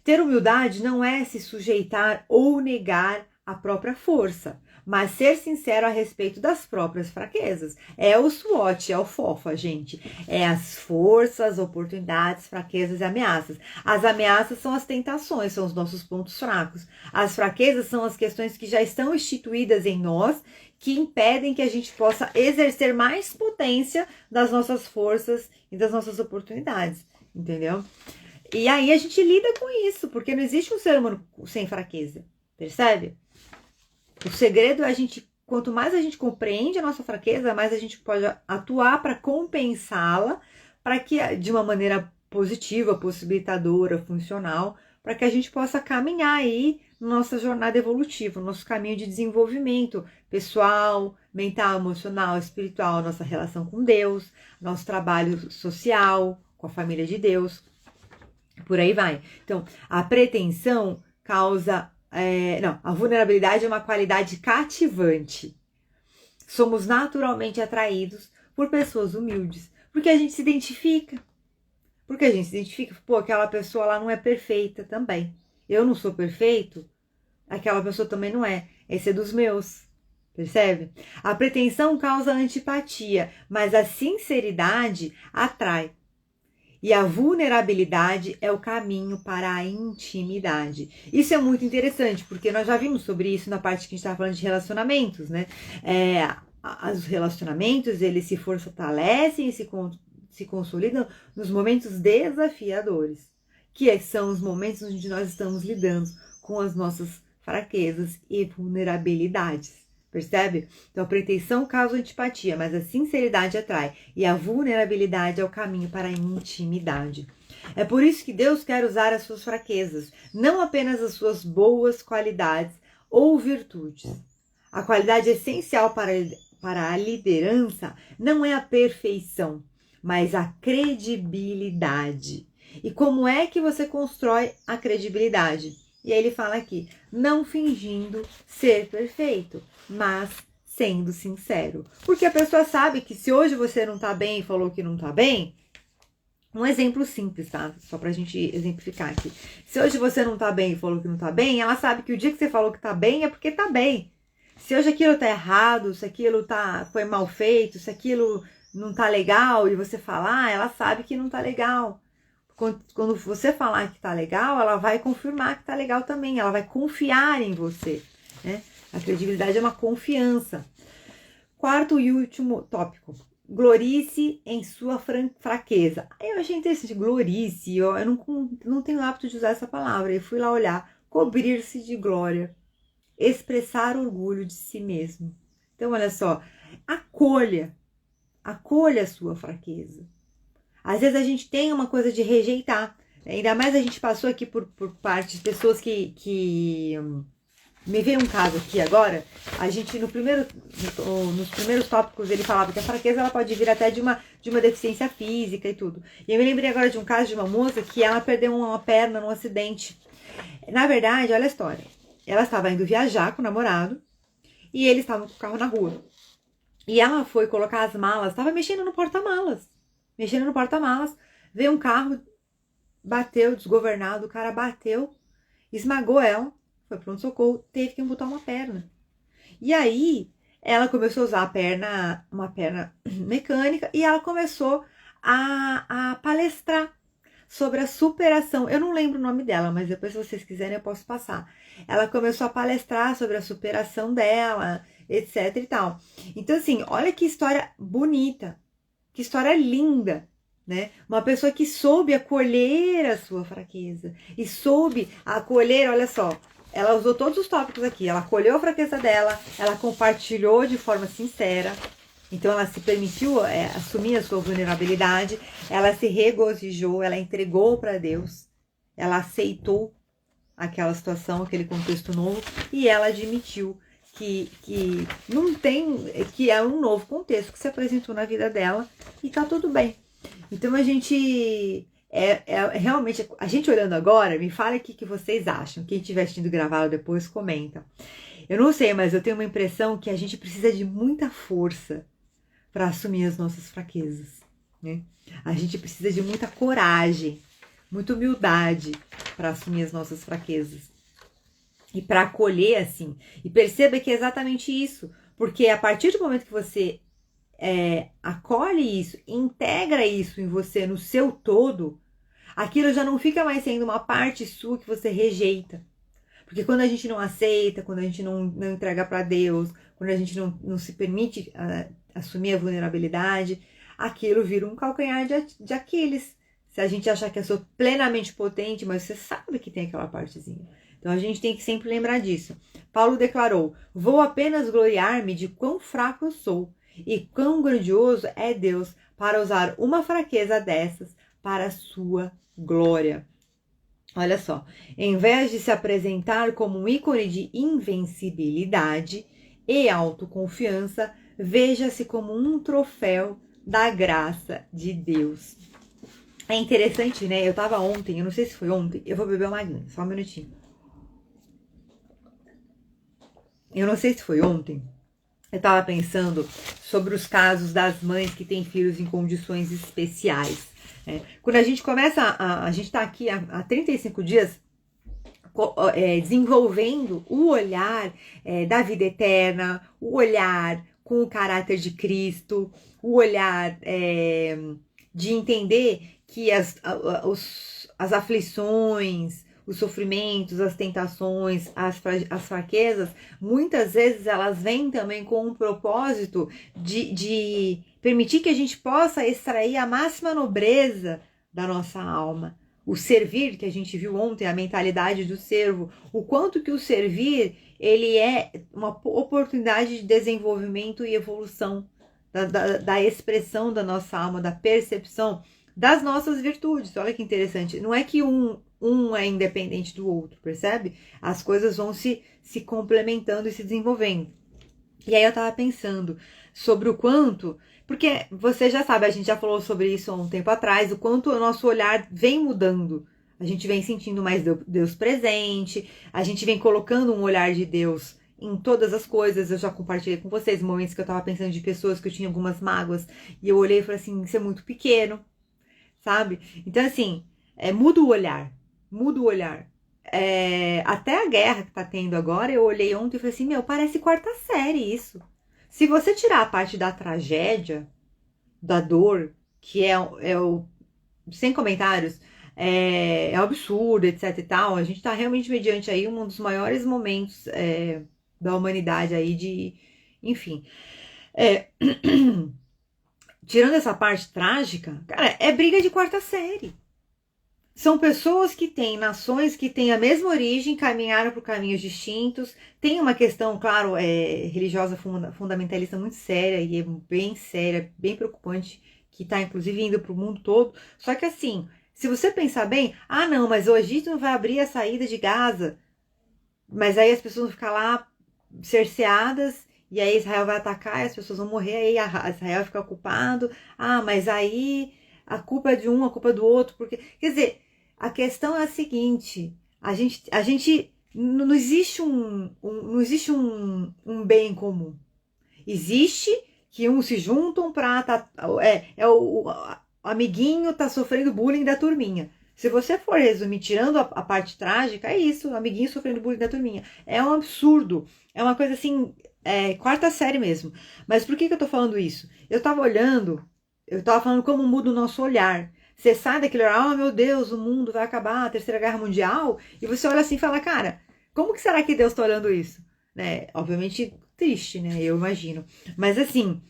S1: Ter humildade não é se sujeitar ou negar a própria força, mas ser sincero a respeito das próprias fraquezas. É o SWOT, é o FOFA, gente. É as forças, oportunidades, fraquezas e ameaças. As ameaças são as tentações, são os nossos pontos fracos. As fraquezas são as questões que já estão instituídas em nós, que impedem que a gente possa exercer mais potência das nossas forças e das nossas oportunidades, entendeu? E aí a gente lida com isso, porque não existe um ser humano sem fraqueza, percebe? O segredo é quanto mais a gente compreende a nossa fraqueza, mais a gente pode atuar para compensá-la, para que de uma maneira positiva, possibilitadora, funcional, para que a gente possa caminhar aí na nossa jornada evolutiva, no nosso caminho de desenvolvimento pessoal, mental, emocional, espiritual, nossa relação com Deus, nosso trabalho social, com a família de Deus, por aí vai. Então, a pretensão causa... a vulnerabilidade é uma qualidade cativante. Somos naturalmente atraídos por pessoas humildes, porque a gente se identifica. Pô, aquela pessoa lá não é perfeita também. Eu não sou perfeito, aquela pessoa também não é. Esse é dos meus, percebe? A pretensão causa antipatia, mas a sinceridade atrai. E a vulnerabilidade é o caminho para a intimidade. Isso é muito interessante, porque nós já vimos sobre isso na parte que a gente estava falando de relacionamentos, né? Os relacionamentos, eles se fortalecem e se consolidam nos momentos desafiadores, que são os momentos onde nós estamos lidando com as nossas fraquezas e vulnerabilidades. Percebe? Então a pretensão causa antipatia, mas a sinceridade atrai. E a vulnerabilidade é o caminho para a intimidade. É por isso que Deus quer usar as suas fraquezas, não apenas as suas boas qualidades ou virtudes. A qualidade essencial para a liderança não é a perfeição, mas a credibilidade. E como é que você constrói a credibilidade? E aí ele fala aqui, não fingindo ser perfeito, mas sendo sincero. Porque a pessoa sabe que se hoje você não tá bem e falou que não tá bem, um exemplo simples, tá? Só pra gente exemplificar aqui. Se hoje você não tá bem e falou que não tá bem, ela sabe que o dia que você falou que tá bem é porque tá bem. Se hoje aquilo tá errado, se aquilo foi mal feito, se aquilo não tá legal e você falar, ela sabe que não tá legal. Quando você falar que tá legal, ela vai confirmar que tá legal também. Ela vai confiar em você, né? A credibilidade é uma confiança. Quarto e último tópico. Glorie-se em sua fraqueza. Eu achei interessante. Glorie-se. Eu não tenho o hábito de usar essa palavra. Eu fui lá olhar. Cobrir-se de glória. Expressar orgulho de si mesmo. Então, olha só. Acolha. Acolha a sua fraqueza. Às vezes a gente tem uma coisa de rejeitar. Ainda mais a gente passou aqui por parte de pessoas que... Me veio um caso aqui agora. A gente, nos primeiros tópicos, ele falava que a fraqueza ela pode vir até de uma deficiência física e tudo. E eu me lembrei agora de um caso de uma moça que ela perdeu uma perna num acidente. Na verdade, olha a história. Ela estava indo viajar com o namorado e eles estavam com o carro na rua. E ela foi colocar as malas, estava mexendo no porta-malas. Veio um carro, bateu, desgovernado, o cara bateu, esmagou ela, foi pronto-socorro, teve que amputar uma perna. E aí, ela começou a usar uma perna mecânica, e ela começou a palestrar sobre a superação. Eu não lembro o nome dela, mas depois, se vocês quiserem, eu posso passar. Ela começou a palestrar sobre a superação dela, etc e tal. Então, assim, olha que história bonita. Que história linda, né? Uma pessoa que soube acolher a sua fraqueza. E soube acolher, olha só, ela usou todos os tópicos aqui. Ela acolheu a fraqueza dela, ela compartilhou de forma sincera. Então ela se permitiu assumir a sua vulnerabilidade. Ela se regozijou, ela entregou para Deus. Ela aceitou, aquela situação, aquele contexto novo, e ela admitiu que não tem, que é um novo contexto que se apresentou na vida dela e tá tudo bem. Então a gente realmente, a gente olhando agora, me fala o que vocês acham. Quem estiver assistindo gravado depois, comenta. Eu não sei, mas eu tenho uma impressão que a gente precisa de muita força para assumir as nossas fraquezas, né? A gente precisa de muita coragem, muita humildade para assumir as nossas fraquezas. E para acolher assim. E perceba que é exatamente isso. Porque a partir do momento que você acolhe isso, integra isso em você, no seu todo, aquilo já não fica mais sendo uma parte sua que você rejeita. Porque quando a gente não aceita, quando a gente não entrega para Deus, quando a gente não se permite assumir a vulnerabilidade, aquilo vira um calcanhar de Aquiles. Se a gente achar que eu sou plenamente potente, mas você sabe que tem aquela partezinha. Então a gente tem que sempre lembrar disso. Paulo declarou: vou apenas gloriar-me de quão fraco eu sou e quão grandioso é Deus para usar uma fraqueza dessas para a sua glória. Olha só, em vez de se apresentar como um ícone de invencibilidade e autoconfiança, veja-se como um troféu da graça de Deus. É interessante, né? Eu tava ontem, eu não sei se foi ontem, eu vou beber uma aguinha, só um minutinho. Eu não sei se foi ontem, eu tava pensando sobre os casos das mães que têm filhos em condições especiais. Quando a gente começa, a gente tá aqui há 35 dias desenvolvendo o olhar da vida eterna, o olhar com o caráter de Cristo, o olhar de entender que as aflições, os sofrimentos, as tentações, as fraquezas, muitas vezes elas vêm também com um propósito de permitir que a gente possa extrair a máxima nobreza da nossa alma. O servir, que a gente viu ontem, a mentalidade do servo, o quanto que o servir, ele é uma oportunidade de desenvolvimento e evolução da expressão da nossa alma, da percepção das nossas virtudes. Olha que interessante, não é que um é independente do outro, percebe? As coisas vão se complementando e se desenvolvendo. E aí eu tava pensando sobre o quanto, porque você já sabe, a gente já falou sobre isso há um tempo atrás, o quanto o nosso olhar vem mudando. A gente vem sentindo mais Deus presente, a gente vem colocando um olhar de Deus em todas as coisas. Eu já compartilhei com vocês momentos que eu tava pensando de pessoas que eu tinha algumas mágoas, e eu olhei e falei assim, isso é muito pequeno, sabe? Então assim, muda o olhar. Muda o olhar. Até a guerra que tá tendo agora, eu olhei ontem e falei assim, parece quarta série isso. Se você tirar a parte da tragédia, da dor, que é o sem comentários, é absurdo, etc e tal, a gente tá realmente mediante aí um dos maiores momentos da humanidade aí enfim. Tirando essa parte trágica, cara, é briga de quarta série. São pessoas que têm nações que têm a mesma origem, caminharam por caminhos distintos. Tem uma questão, claro, religiosa fundamentalista muito séria e bem séria, bem preocupante, que está inclusive indo para o mundo todo. Só que assim, se você pensar bem, não, mas o Egito não vai abrir a saída de Gaza, mas aí as pessoas vão ficar lá cerceadas, e aí Israel vai atacar, e as pessoas vão morrer, aí Israel fica culpado. Mas aí a culpa é de um, a culpa é do outro, porque, quer dizer, a questão é a seguinte, a gente não existe não existe um bem comum. Existe que uns se juntam para o amiguinho tá sofrendo bullying da turminha. Se você for resumir, tirando a parte trágica, é isso, o amiguinho sofrendo bullying da turminha. É um absurdo, é uma coisa assim, quarta série mesmo. Mas por que eu tô falando isso? Eu tava falando como muda o nosso olhar. Você sai daquele olhar, meu Deus, o mundo vai acabar, a Terceira Guerra Mundial, e você olha assim e fala, cara, como que será que Deus tá olhando isso? Né? Obviamente triste, né? Eu imagino. Mas assim,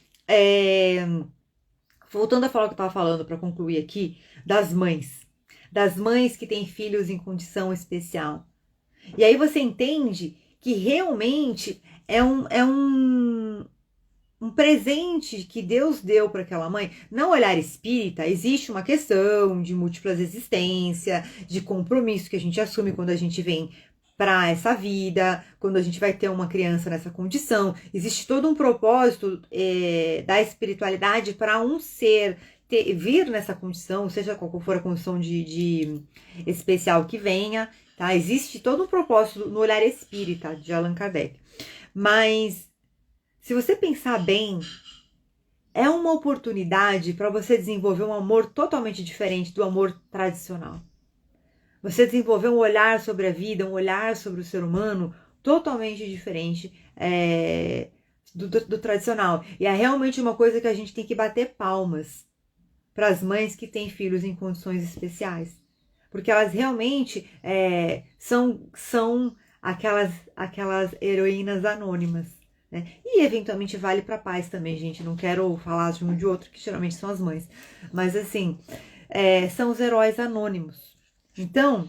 S1: voltando a falar o que eu tava falando, para concluir aqui, das mães que têm filhos em condição especial. E aí você entende que realmente é um um presente que Deus deu para aquela mãe. No olhar espírita, existe uma questão de múltiplas existências, de compromisso que a gente assume quando a gente vem para essa vida, quando a gente vai ter uma criança nessa condição. Existe todo um propósito da espiritualidade para um ser vir nessa condição, seja qual for a condição de especial que venha, tá? Existe todo um propósito no olhar espírita de Allan Kardec. Mas, se você pensar bem, é uma oportunidade para você desenvolver um amor totalmente diferente do amor tradicional. Você desenvolver um olhar sobre a vida, um olhar sobre o ser humano totalmente diferente do tradicional. E é realmente uma coisa que a gente tem que bater palmas para as mães que têm filhos em condições especiais. Porque elas realmente são aquelas heroínas anônimas. Né? E eventualmente vale para pais também, gente. Não quero falar de um de outro, que geralmente são as mães. Mas assim, são os heróis anônimos. Então,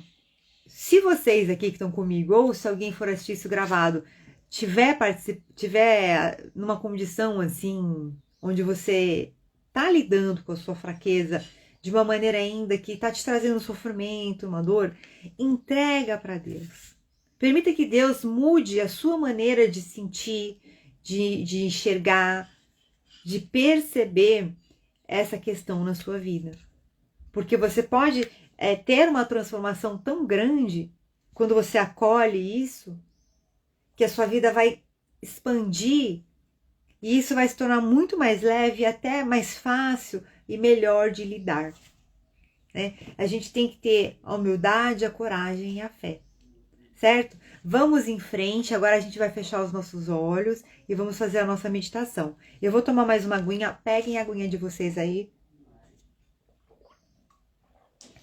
S1: se vocês aqui que estão comigo, ou se alguém for assistir isso gravado, tiver numa condição assim, onde você tá lidando com a sua fraqueza de uma maneira ainda que tá te trazendo sofrimento, uma dor, entrega para Deus. Permita que Deus mude a sua maneira de sentir, de enxergar, de perceber essa questão na sua vida. Porque você pode ter uma transformação tão grande quando você acolhe isso, que a sua vida vai expandir e isso vai se tornar muito mais leve, até mais fácil e melhor de lidar. Né? A gente tem que ter a humildade, a coragem e a fé. Certo? Vamos em frente, agora a gente vai fechar os nossos olhos e vamos fazer a nossa meditação. Eu vou tomar mais uma aguinha, peguem a aguinha de vocês aí.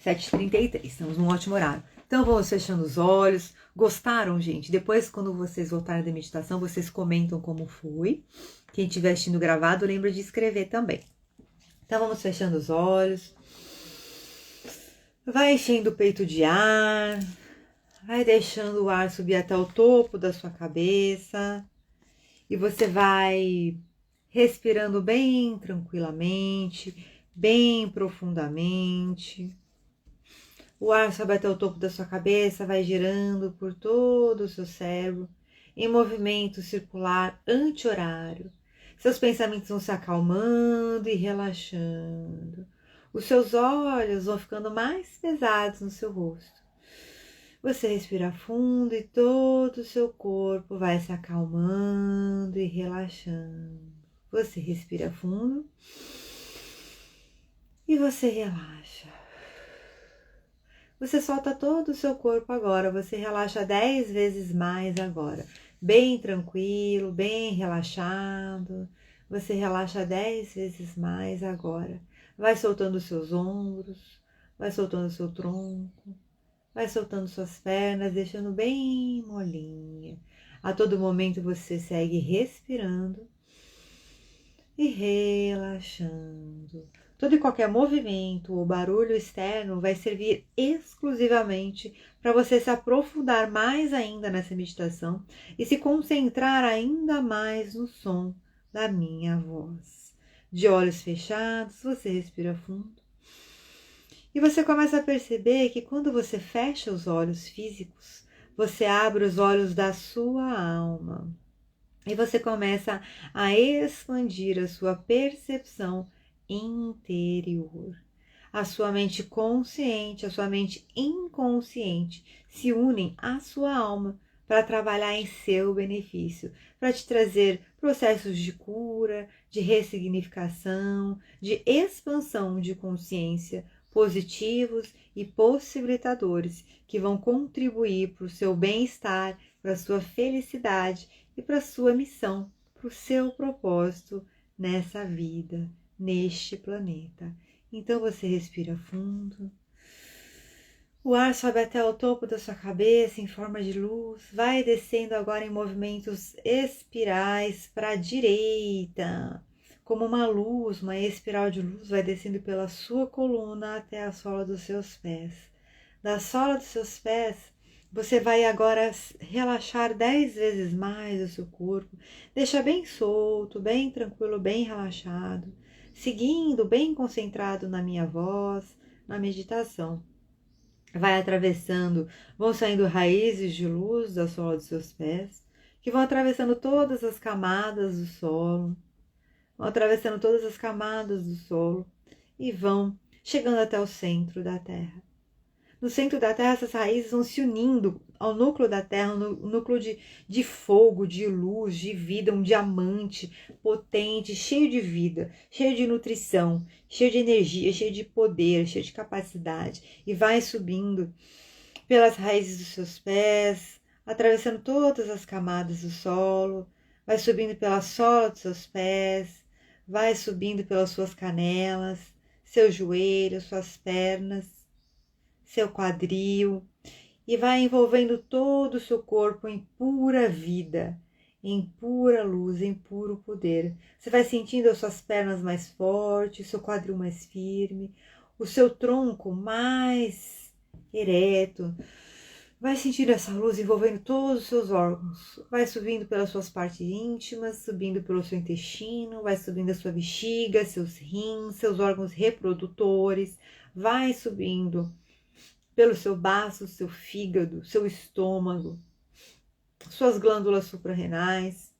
S1: 7h33, estamos num ótimo horário. Então vamos fechando os olhos. Gostaram, gente? Depois, quando vocês voltarem da meditação, vocês comentam como foi. Quem estiver assistindo gravado, lembra de escrever também. Então vamos fechando os olhos. Vai enchendo o peito de ar. Vai deixando o ar subir até o topo da sua cabeça. E você vai respirando bem tranquilamente, bem profundamente. O ar sobe até o topo da sua cabeça, vai girando por todo o seu cérebro, em movimento circular anti-horário. Seus pensamentos vão se acalmando e relaxando. Os seus olhos vão ficando mais pesados no seu rosto. Você respira fundo e todo o seu corpo vai se acalmando e relaxando. Você respira fundo e você relaxa. Você solta todo o seu corpo agora, você relaxa 10 vezes mais agora. Bem tranquilo, bem relaxado. Você relaxa 10 vezes mais agora. Vai soltando os seus ombros, vai soltando o seu tronco. Vai soltando suas pernas, deixando bem molinha. A todo momento você segue respirando e relaxando. Todo e qualquer movimento ou barulho externo vai servir exclusivamente para você se aprofundar mais ainda nessa meditação e se concentrar ainda mais no som da minha voz. De olhos fechados, você respira fundo. E você começa a perceber que quando você fecha os olhos físicos, você abre os olhos da sua alma. E você começa a expandir a sua percepção interior. A sua mente consciente, a sua mente inconsciente se unem à sua alma para trabalhar em seu benefício, para te trazer processos de cura, de ressignificação, de expansão de consciência, positivos e possibilitadores que vão contribuir para o seu bem-estar, para a sua felicidade e para a sua missão, para o seu propósito nessa vida, neste planeta. Então você respira fundo. O ar sobe até o topo da sua cabeça em forma de luz, vai descendo agora em movimentos espirais para a direita. Como uma luz, uma espiral de luz vai descendo pela sua coluna até a sola dos seus pés. Da sola dos seus pés Você vai agora relaxar 10 vezes mais o seu corpo. Deixa bem solto, bem tranquilo, bem relaxado. Seguindo, bem concentrado na minha voz, na meditação. Vai atravessando, vão saindo raízes de luz da sola dos seus pés, que vão atravessando todas as camadas do solo. Vão atravessando todas as camadas do solo e vão chegando até o centro da Terra. No centro da Terra, essas raízes vão se unindo ao núcleo da Terra, um núcleo de fogo, de luz, de vida, um diamante potente, cheio de vida, cheio de nutrição, cheio de energia, cheio de poder, cheio de capacidade. E vai subindo pelas raízes dos seus pés, atravessando todas as camadas do solo, vai subindo pela sola dos seus pés, vai subindo pelas suas canelas, seus joelhos, suas pernas, seu quadril, e vai envolvendo todo o seu corpo em pura vida, em pura luz, em puro poder. Você vai sentindo as suas pernas mais fortes, seu quadril mais firme, o seu tronco mais ereto. Vai sentindo essa luz envolvendo todos os seus órgãos. Vai subindo pelas suas partes íntimas, subindo pelo seu intestino, vai subindo a sua bexiga, seus rins, seus órgãos reprodutores. Vai subindo pelo seu baço, seu fígado, seu estômago. Suas glândulas suprarrenais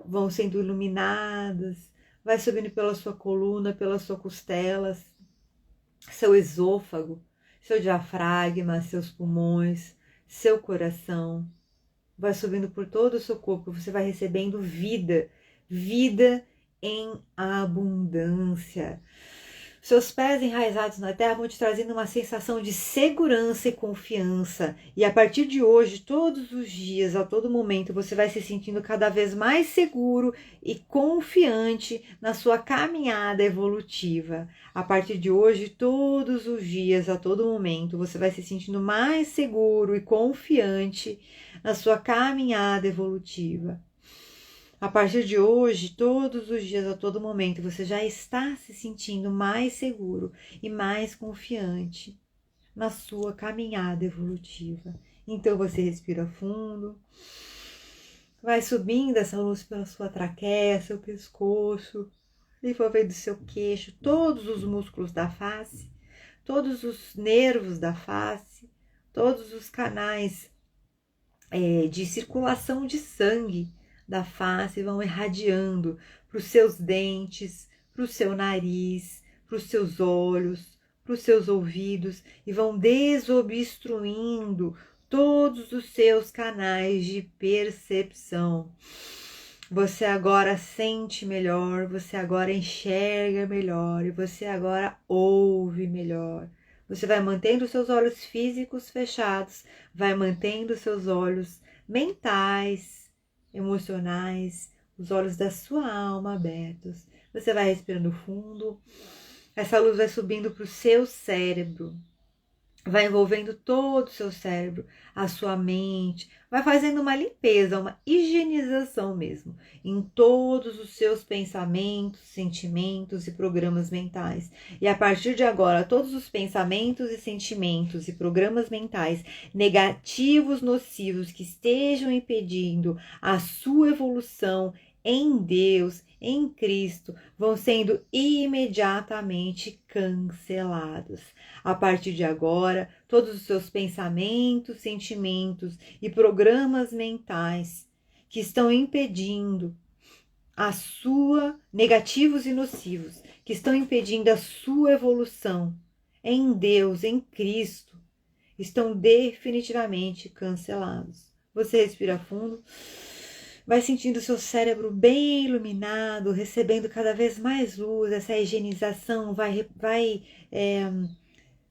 S1: vão sendo iluminadas. Vai subindo pela sua coluna, pelas suas costelas, seu esôfago, seu diafragma, seus pulmões, seu coração. Vai subindo por todo o seu corpo. Você vai recebendo vida, vida em abundância. Seus pés enraizados na terra vão te trazendo uma sensação de segurança e confiança. E a partir de hoje, todos os dias, a todo momento, você vai se sentindo cada vez mais seguro e confiante na sua caminhada evolutiva. A partir de hoje, todos os dias, a todo momento, você vai se sentindo mais seguro e confiante na sua caminhada evolutiva. A partir de hoje, todos os dias, a todo momento, você já está se sentindo mais seguro e mais confiante na sua caminhada evolutiva. Então você respira fundo, vai subindo essa luz pela sua traqueia, seu pescoço, envolvendo seu queixo, todos os músculos da face, todos os nervos da face, todos os canais de circulação de sangue da face vão irradiando para os seus dentes, para o seu nariz, para os seus olhos, para os seus ouvidos e vão desobstruindo todos os seus canais de percepção. Você agora sente melhor, você agora enxerga melhor e você agora ouve melhor. Você vai mantendo seus olhos físicos fechados, vai mantendo seus olhos mentais, emocionais, os olhos da sua alma abertos. Você vai respirando fundo, essa luz vai subindo para o seu cérebro, vai envolvendo todo o seu cérebro, a sua mente, vai fazendo uma limpeza, uma higienização mesmo, em todos os seus pensamentos, sentimentos e programas mentais. E a partir de agora, todos os pensamentos e sentimentos e programas mentais negativos, nocivos, que estejam impedindo a sua evolução em Deus, em Cristo, vão sendo imediatamente cancelados. A partir de agora, todos os seus pensamentos, sentimentos e programas mentais que estão impedindo a sua, negativos e nocivos, que estão impedindo a sua evolução em Deus, em Cristo, estão definitivamente cancelados. Você respira fundo. Vai sentindo o seu cérebro bem iluminado, recebendo cada vez mais luz, essa higienização vai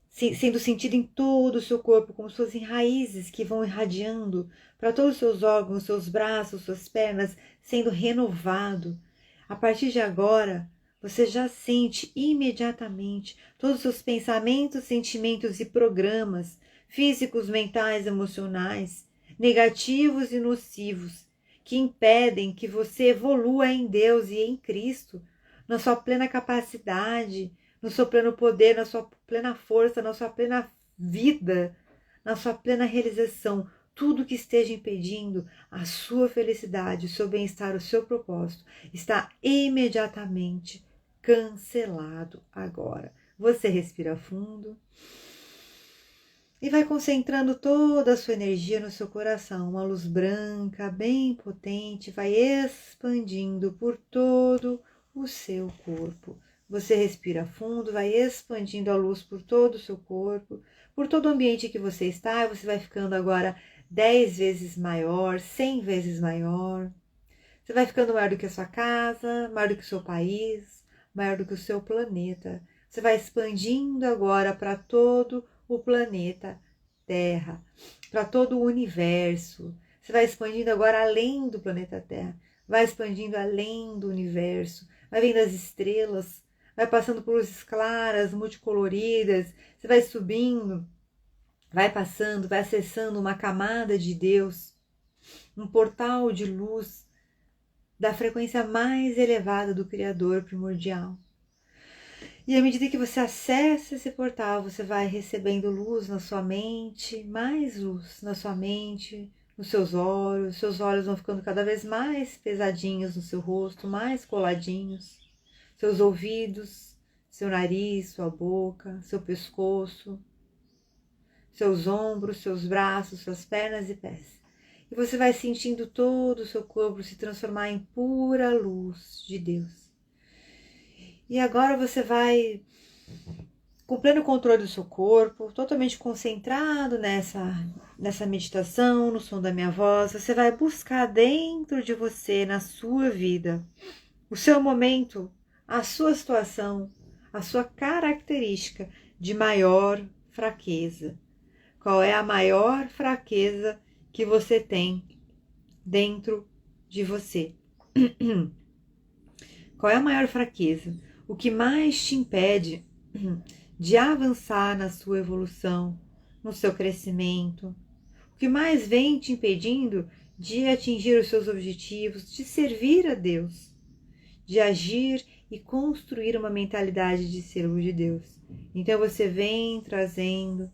S1: sendo sentido em todo o seu corpo, como se fossem raízes que vão irradiando para todos os seus órgãos, seus braços, suas pernas, sendo renovado. A partir de agora, você já sente imediatamente todos os seus pensamentos, sentimentos e programas físicos, mentais, emocionais, negativos e nocivos, que impedem que você evolua em Deus e em Cristo, na sua plena capacidade, no seu pleno poder, na sua plena força, na sua plena vida, na sua plena realização, tudo que esteja impedindo a sua felicidade, o seu bem-estar, o seu propósito, está imediatamente cancelado agora. Você respira fundo e vai concentrando toda a sua energia no seu coração. Uma luz branca, bem potente, vai expandindo por todo o seu corpo. Você respira fundo, vai expandindo a luz por todo o seu corpo, por todo o ambiente que você está, e você vai ficando agora 10 vezes maior, 100 vezes maior. Você vai ficando maior do que a sua casa, maior do que o seu país, maior do que o seu planeta. Você vai expandindo agora para todo o planeta Terra, para todo o universo. Você vai expandindo agora além do planeta Terra, vai expandindo além do universo, vai vendo as estrelas, vai passando por luzes claras, multicoloridas, você vai subindo, vai passando, vai acessando uma camada de Deus, um portal de luz da frequência mais elevada do Criador primordial. E à medida que você acessa esse portal, você vai recebendo luz na sua mente, mais luz na sua mente, nos seus olhos vão ficando cada vez mais pesadinhos no seu rosto, mais coladinhos, seus ouvidos, seu nariz, sua boca, seu pescoço, seus ombros, seus braços, suas pernas e pés. E você vai sentindo todo o seu corpo se transformar em pura luz de Deus. E agora você vai, com pleno controle do seu corpo, totalmente concentrado nessa meditação, no som da minha voz, você vai buscar dentro de você, na sua vida, o seu momento, a sua situação, a sua característica de maior fraqueza. Qual é a maior fraqueza que você tem dentro de você? Qual é a maior fraqueza? O que mais te impede de avançar na sua evolução, no seu crescimento? O que mais vem te impedindo de atingir os seus objetivos, de servir a Deus, de agir e construir uma mentalidade de servo de Deus? Então você vem trazendo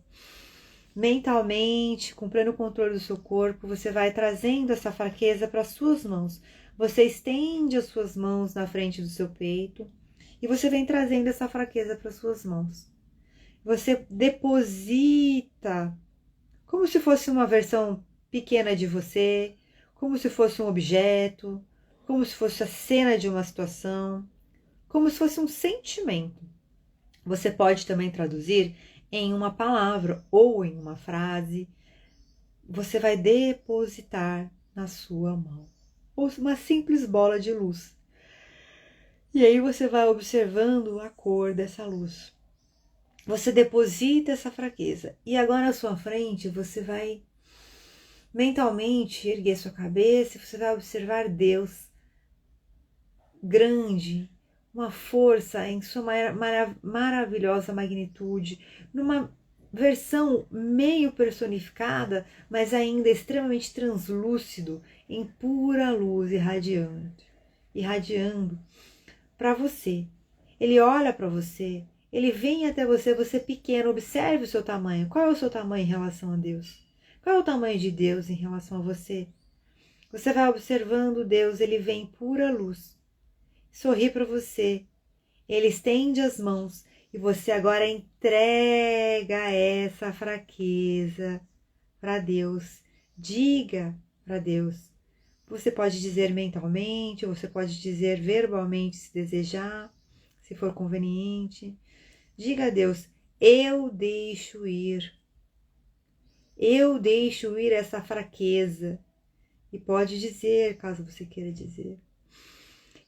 S1: mentalmente, com pleno controle do seu corpo, você vai trazendo essa fraqueza para as suas mãos. Você estende as suas mãos na frente do seu peito e você vem trazendo essa fraqueza para as suas mãos. Você deposita como se fosse uma versão pequena de você, como se fosse um objeto, como se fosse a cena de uma situação, como se fosse um sentimento. Você pode também traduzir em uma palavra ou em uma frase. Você vai depositar na sua mão, ou uma simples bola de luz. E aí você vai observando a cor dessa luz. Você deposita essa fraqueza. E agora à sua frente você vai mentalmente erguer sua cabeça e você vai observar Deus grande, uma força em sua maravilhosa magnitude, numa versão meio personificada, mas ainda extremamente translúcido, em pura luz irradiando para você. Ele olha para você, ele vem até você, você pequeno, observe o seu tamanho. Qual é o seu tamanho em relação a Deus? Qual é o tamanho de Deus em relação a você? Você vai observando Deus, ele vem em pura luz, sorri para você, ele estende as mãos e você agora entrega essa fraqueza para Deus. Diga para Deus. Você pode dizer mentalmente, ou você pode dizer verbalmente se desejar, se for conveniente. Diga a Deus: eu deixo ir. Eu deixo ir essa fraqueza. E pode dizer, caso você queira dizer: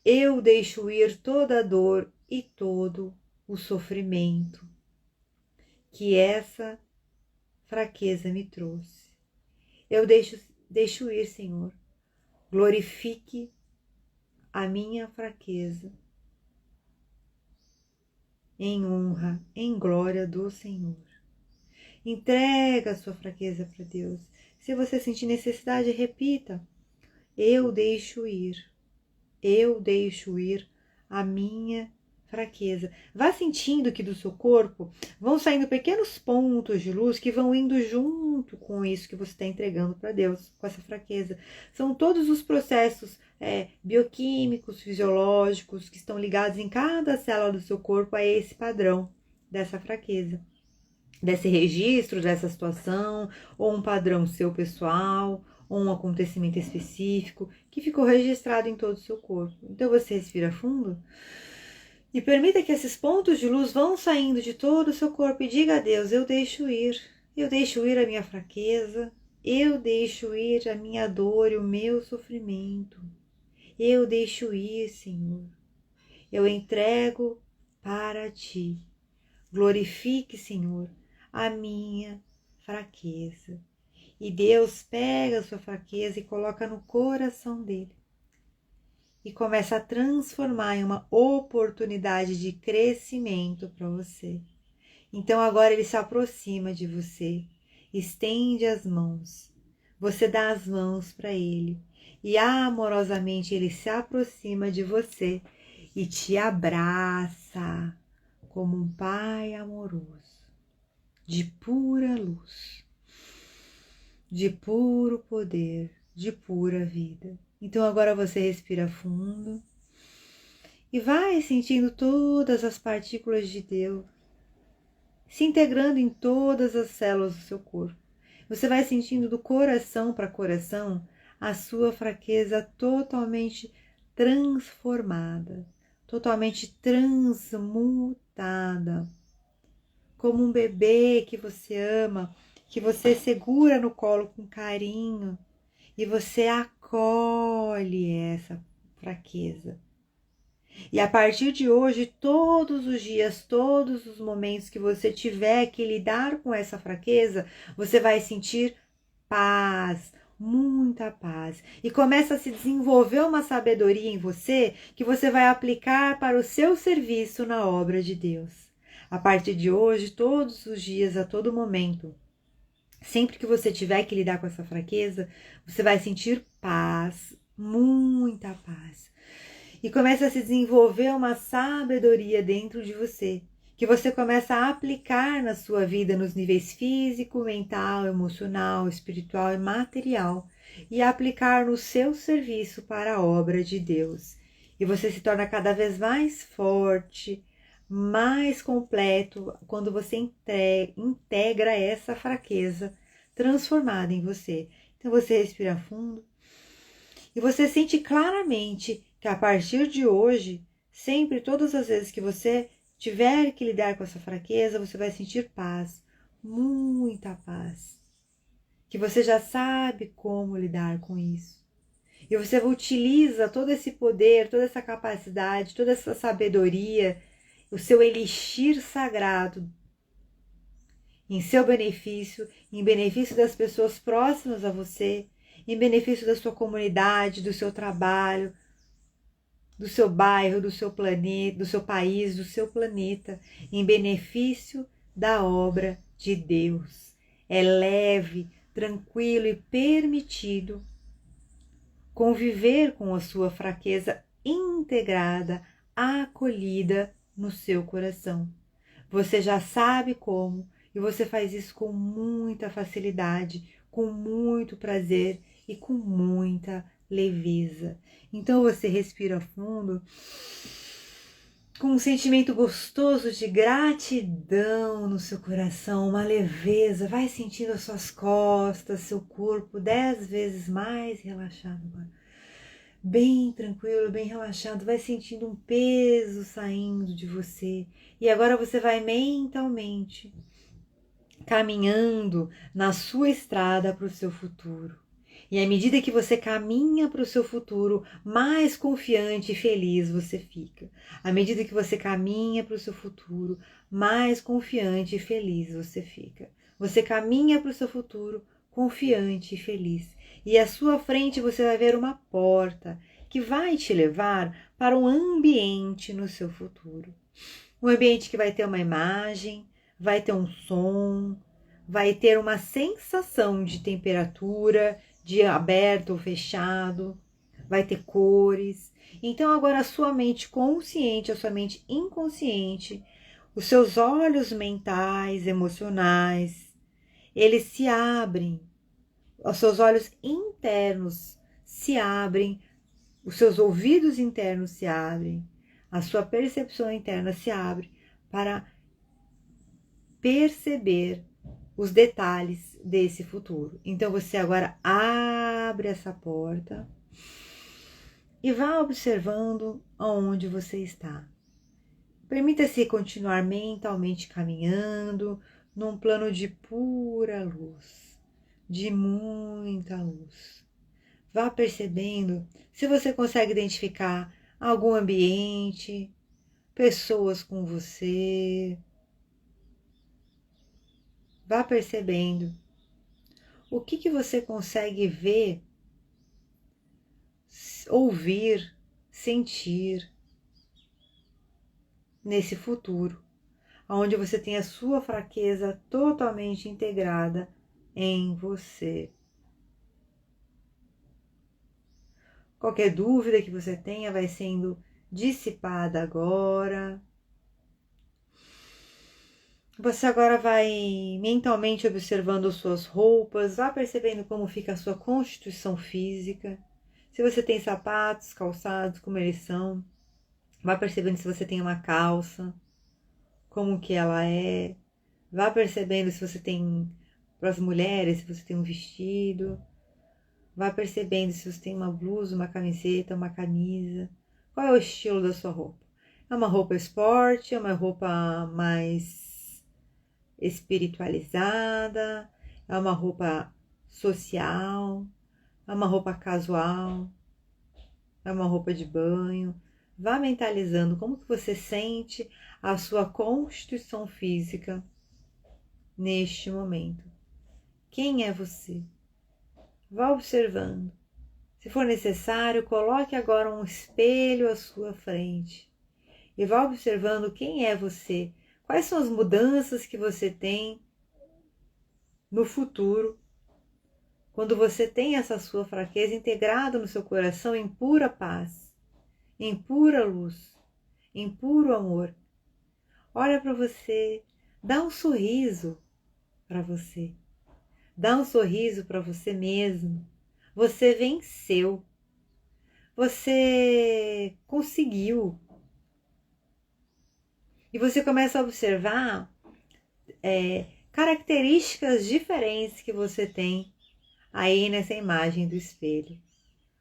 S1: eu deixo ir toda a dor e todo o sofrimento que essa fraqueza me trouxe. Eu deixo ir, Senhor. Glorifique a minha fraqueza em honra, em glória do Senhor. Entrega a sua fraqueza para Deus. Se você sentir necessidade, repita: eu deixo ir. Eu deixo ir a minha fraqueza. Vá sentindo que do seu corpo vão saindo pequenos pontos de luz que vão indo junto com isso que você está entregando para Deus, com essa fraqueza. São todos os processos bioquímicos, fisiológicos, que estão ligados em cada célula do seu corpo a esse padrão dessa fraqueza, desse registro dessa situação, ou um padrão seu pessoal, ou um acontecimento específico que ficou registrado em todo o seu corpo. Então você respira fundo e permita que esses pontos de luz vão saindo de todo o seu corpo e diga a Deus: eu deixo ir a minha fraqueza, eu deixo ir a minha dor e o meu sofrimento. Eu deixo ir, Senhor. Eu entrego para ti. Glorifique, Senhor, a minha fraqueza. E Deus pega a sua fraqueza e coloca no coração dele. E começa a transformar em uma oportunidade de crescimento para você. Então agora ele se aproxima de você, estende as mãos. Você dá as mãos para ele. E amorosamente ele se aproxima de você e te abraça como um pai amoroso, de pura luz, de puro poder, de pura vida. Então agora você respira fundo e vai sentindo todas as partículas de Deus se integrando em todas as células do seu corpo. Você vai sentindo do coração para coração a sua fraqueza totalmente transformada, totalmente transmutada. Como um bebê que você ama, que você segura no colo com carinho e você acolhe essa fraqueza. E a partir de hoje, todos os dias, todos os momentos que você tiver que lidar com essa fraqueza, você vai sentir paz, muita paz. E começa a se desenvolver uma sabedoria em você que você vai aplicar para o seu serviço na obra de Deus. A partir de hoje, todos os dias, a todo momento, sempre que você tiver que lidar com essa fraqueza, você vai sentir paz, muita paz. E começa a se desenvolver uma sabedoria dentro de você, que você começa a aplicar na sua vida nos níveis físico, mental, emocional, espiritual e material, e aplicar no seu serviço para a obra de Deus. E você se torna cada vez mais forte, mais completo, quando você integra essa fraqueza transformada em você. Então você respira fundo e você sente claramente que a partir de hoje, sempre, todas as vezes que você tiver que lidar com essa fraqueza, você vai sentir paz, muita paz. Que você já sabe como lidar com isso. E você utiliza todo esse poder, toda essa capacidade, toda essa sabedoria, o seu elixir sagrado, em seu benefício, em benefício das pessoas próximas a você, em benefício da sua comunidade, do seu trabalho, do seu bairro, do seu planeta, do seu país, do seu planeta, em benefício da obra de Deus. É leve, tranquilo e permitido conviver com a sua fraqueza integrada, acolhida no seu coração. Você já sabe como e você faz isso com muita facilidade, com muito prazer e com muita leveza. Então você respira fundo com um sentimento gostoso de gratidão no seu coração, uma leveza. Vai sentindo as suas costas, seu corpo 10 vezes mais relaxado agora. Bem tranquilo, bem relaxado. Vai sentindo um peso saindo de você. E agora você vai mentalmente caminhando na sua estrada para o seu futuro. E à medida que você caminha para o seu futuro, mais confiante e feliz você fica. À medida que você caminha para o seu futuro, mais confiante e feliz você fica. Você caminha para o seu futuro confiante e feliz. E à sua frente você vai ver uma porta que vai te levar para um ambiente no seu futuro. Um ambiente que vai ter uma imagem, vai ter um som, vai ter uma sensação de temperatura, de aberto ou fechado, vai ter cores. Então agora a sua mente consciente, a sua mente inconsciente, os seus olhos mentais, emocionais, eles se abrem, os seus olhos internos se abrem, os seus ouvidos internos se abrem, a sua percepção interna se abre para perceber os detalhes desse futuro. Então você agora abre essa porta e vá observando aonde você está. Permita-se continuar mentalmente caminhando num plano de pura luz, de muita luz. Vá percebendo se você consegue identificar algum ambiente, pessoas com você. Vá percebendo o que você consegue ver, ouvir, sentir nesse futuro, onde você tem a sua fraqueza totalmente integrada em você. Qualquer dúvida que você tenha vai sendo dissipada agora. Você agora vai mentalmente observando suas roupas, vá percebendo como fica a sua constituição física. Se você tem sapatos, calçados, como eles são. Vá percebendo se você tem uma calça, como que ela é. Vá percebendo se você tem, para as mulheres, se você tem um vestido. Vá percebendo se você tem uma blusa, uma camiseta, uma camisa. Qual é o estilo da sua roupa? É uma roupa esporte? É uma roupa mais espiritualizada? É uma roupa social? É uma roupa casual? É uma roupa de banho? Vá mentalizando como que você sente a sua constituição física neste momento. Quem é você? Vá observando. Se for necessário, coloque agora um espelho à sua frente e vá observando quem é você. Quais são as mudanças que você tem no futuro, quando você tem essa sua fraqueza integrada no seu coração em pura paz, em pura luz, em puro amor. Olha para você, dá um sorriso para você. Dá um sorriso para você mesmo. Você venceu. Você conseguiu. E você começa a observar características diferentes que você tem aí nessa imagem do espelho.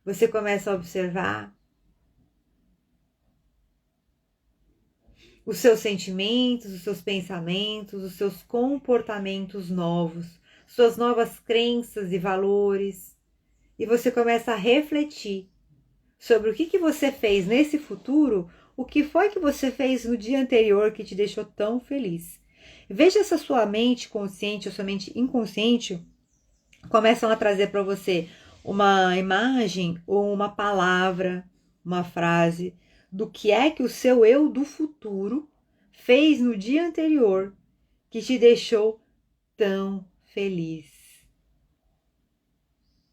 S1: Você começa a observar os seus sentimentos, os seus pensamentos, os seus comportamentos novos, suas novas crenças e valores. E você começa a refletir sobre o que você fez nesse futuro, o que foi que você fez no dia anterior que te deixou tão feliz. Veja se a sua mente consciente ou sua mente inconsciente começam a trazer para você uma imagem ou uma palavra, uma frase do que é que o seu eu do futuro fez no dia anterior que te deixou tão feliz.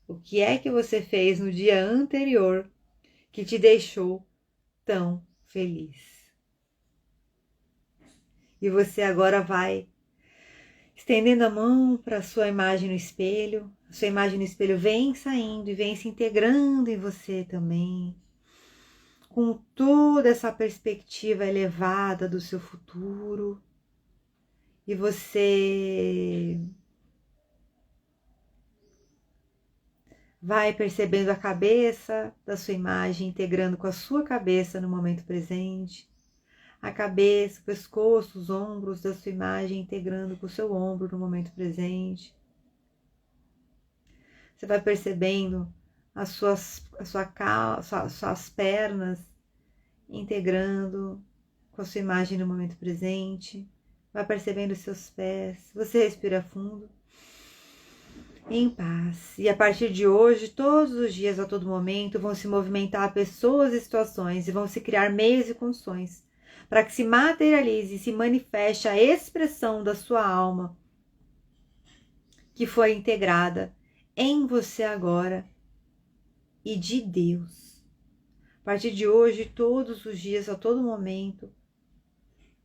S1: O que é que você fez no dia anterior que te deixou tão feliz? E você agora vai estendendo a mão para a sua imagem no espelho. A sua imagem no espelho vem saindo e vem se integrando em você também, com toda essa perspectiva elevada do seu futuro. E você vai percebendo a cabeça da sua imagem, integrando com a sua cabeça no momento presente. A cabeça, o pescoço, os ombros da sua imagem, integrando com o seu ombro no momento presente. Você vai percebendo suas pernas, integrando com a sua imagem no momento presente. Vai percebendo os seus pés. Você respira fundo, em paz. E a partir de hoje, todos os dias, a todo momento, vão se movimentar pessoas e situações e vão se criar meios e condições para que se materialize e se manifeste a expressão da sua alma que foi integrada em você agora e de Deus. A partir de hoje, todos os dias, a todo momento,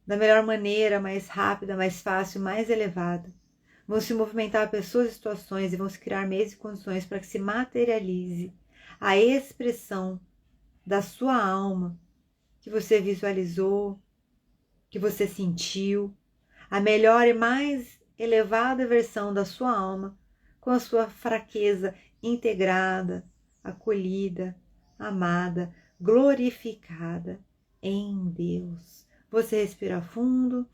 S1: da melhor maneira, mais rápida, mais fácil, mais elevada, vão se movimentar pessoas e situações e vão se criar meios e condições para que se materialize a expressão da sua alma que você visualizou, que você sentiu, a melhor e mais elevada versão da sua alma, com a sua fraqueza integrada, acolhida, amada, glorificada em Deus. Você respira fundo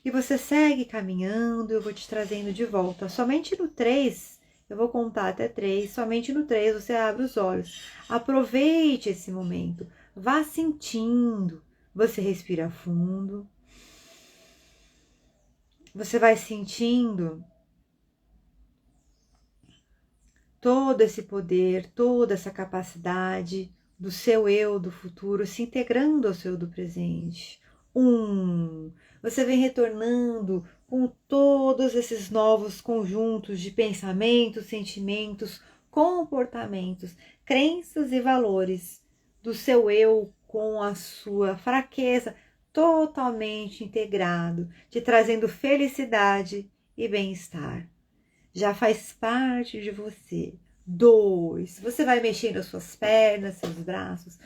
S1: e você segue caminhando. Eu vou te trazendo de volta. Somente no 3, eu vou contar até 3, somente no 3 você abre os olhos. Aproveite esse momento, vá sentindo. Você respira fundo. Você vai sentindo todo esse poder, toda essa capacidade do seu eu do futuro se integrando ao seu do presente. Você vem retornando com todos esses novos conjuntos de pensamentos, sentimentos, comportamentos, crenças e valores do seu eu com a sua fraqueza totalmente integrado, te trazendo felicidade e bem-estar. Já faz parte de você. 2, você vai mexendo as suas pernas, seus braços,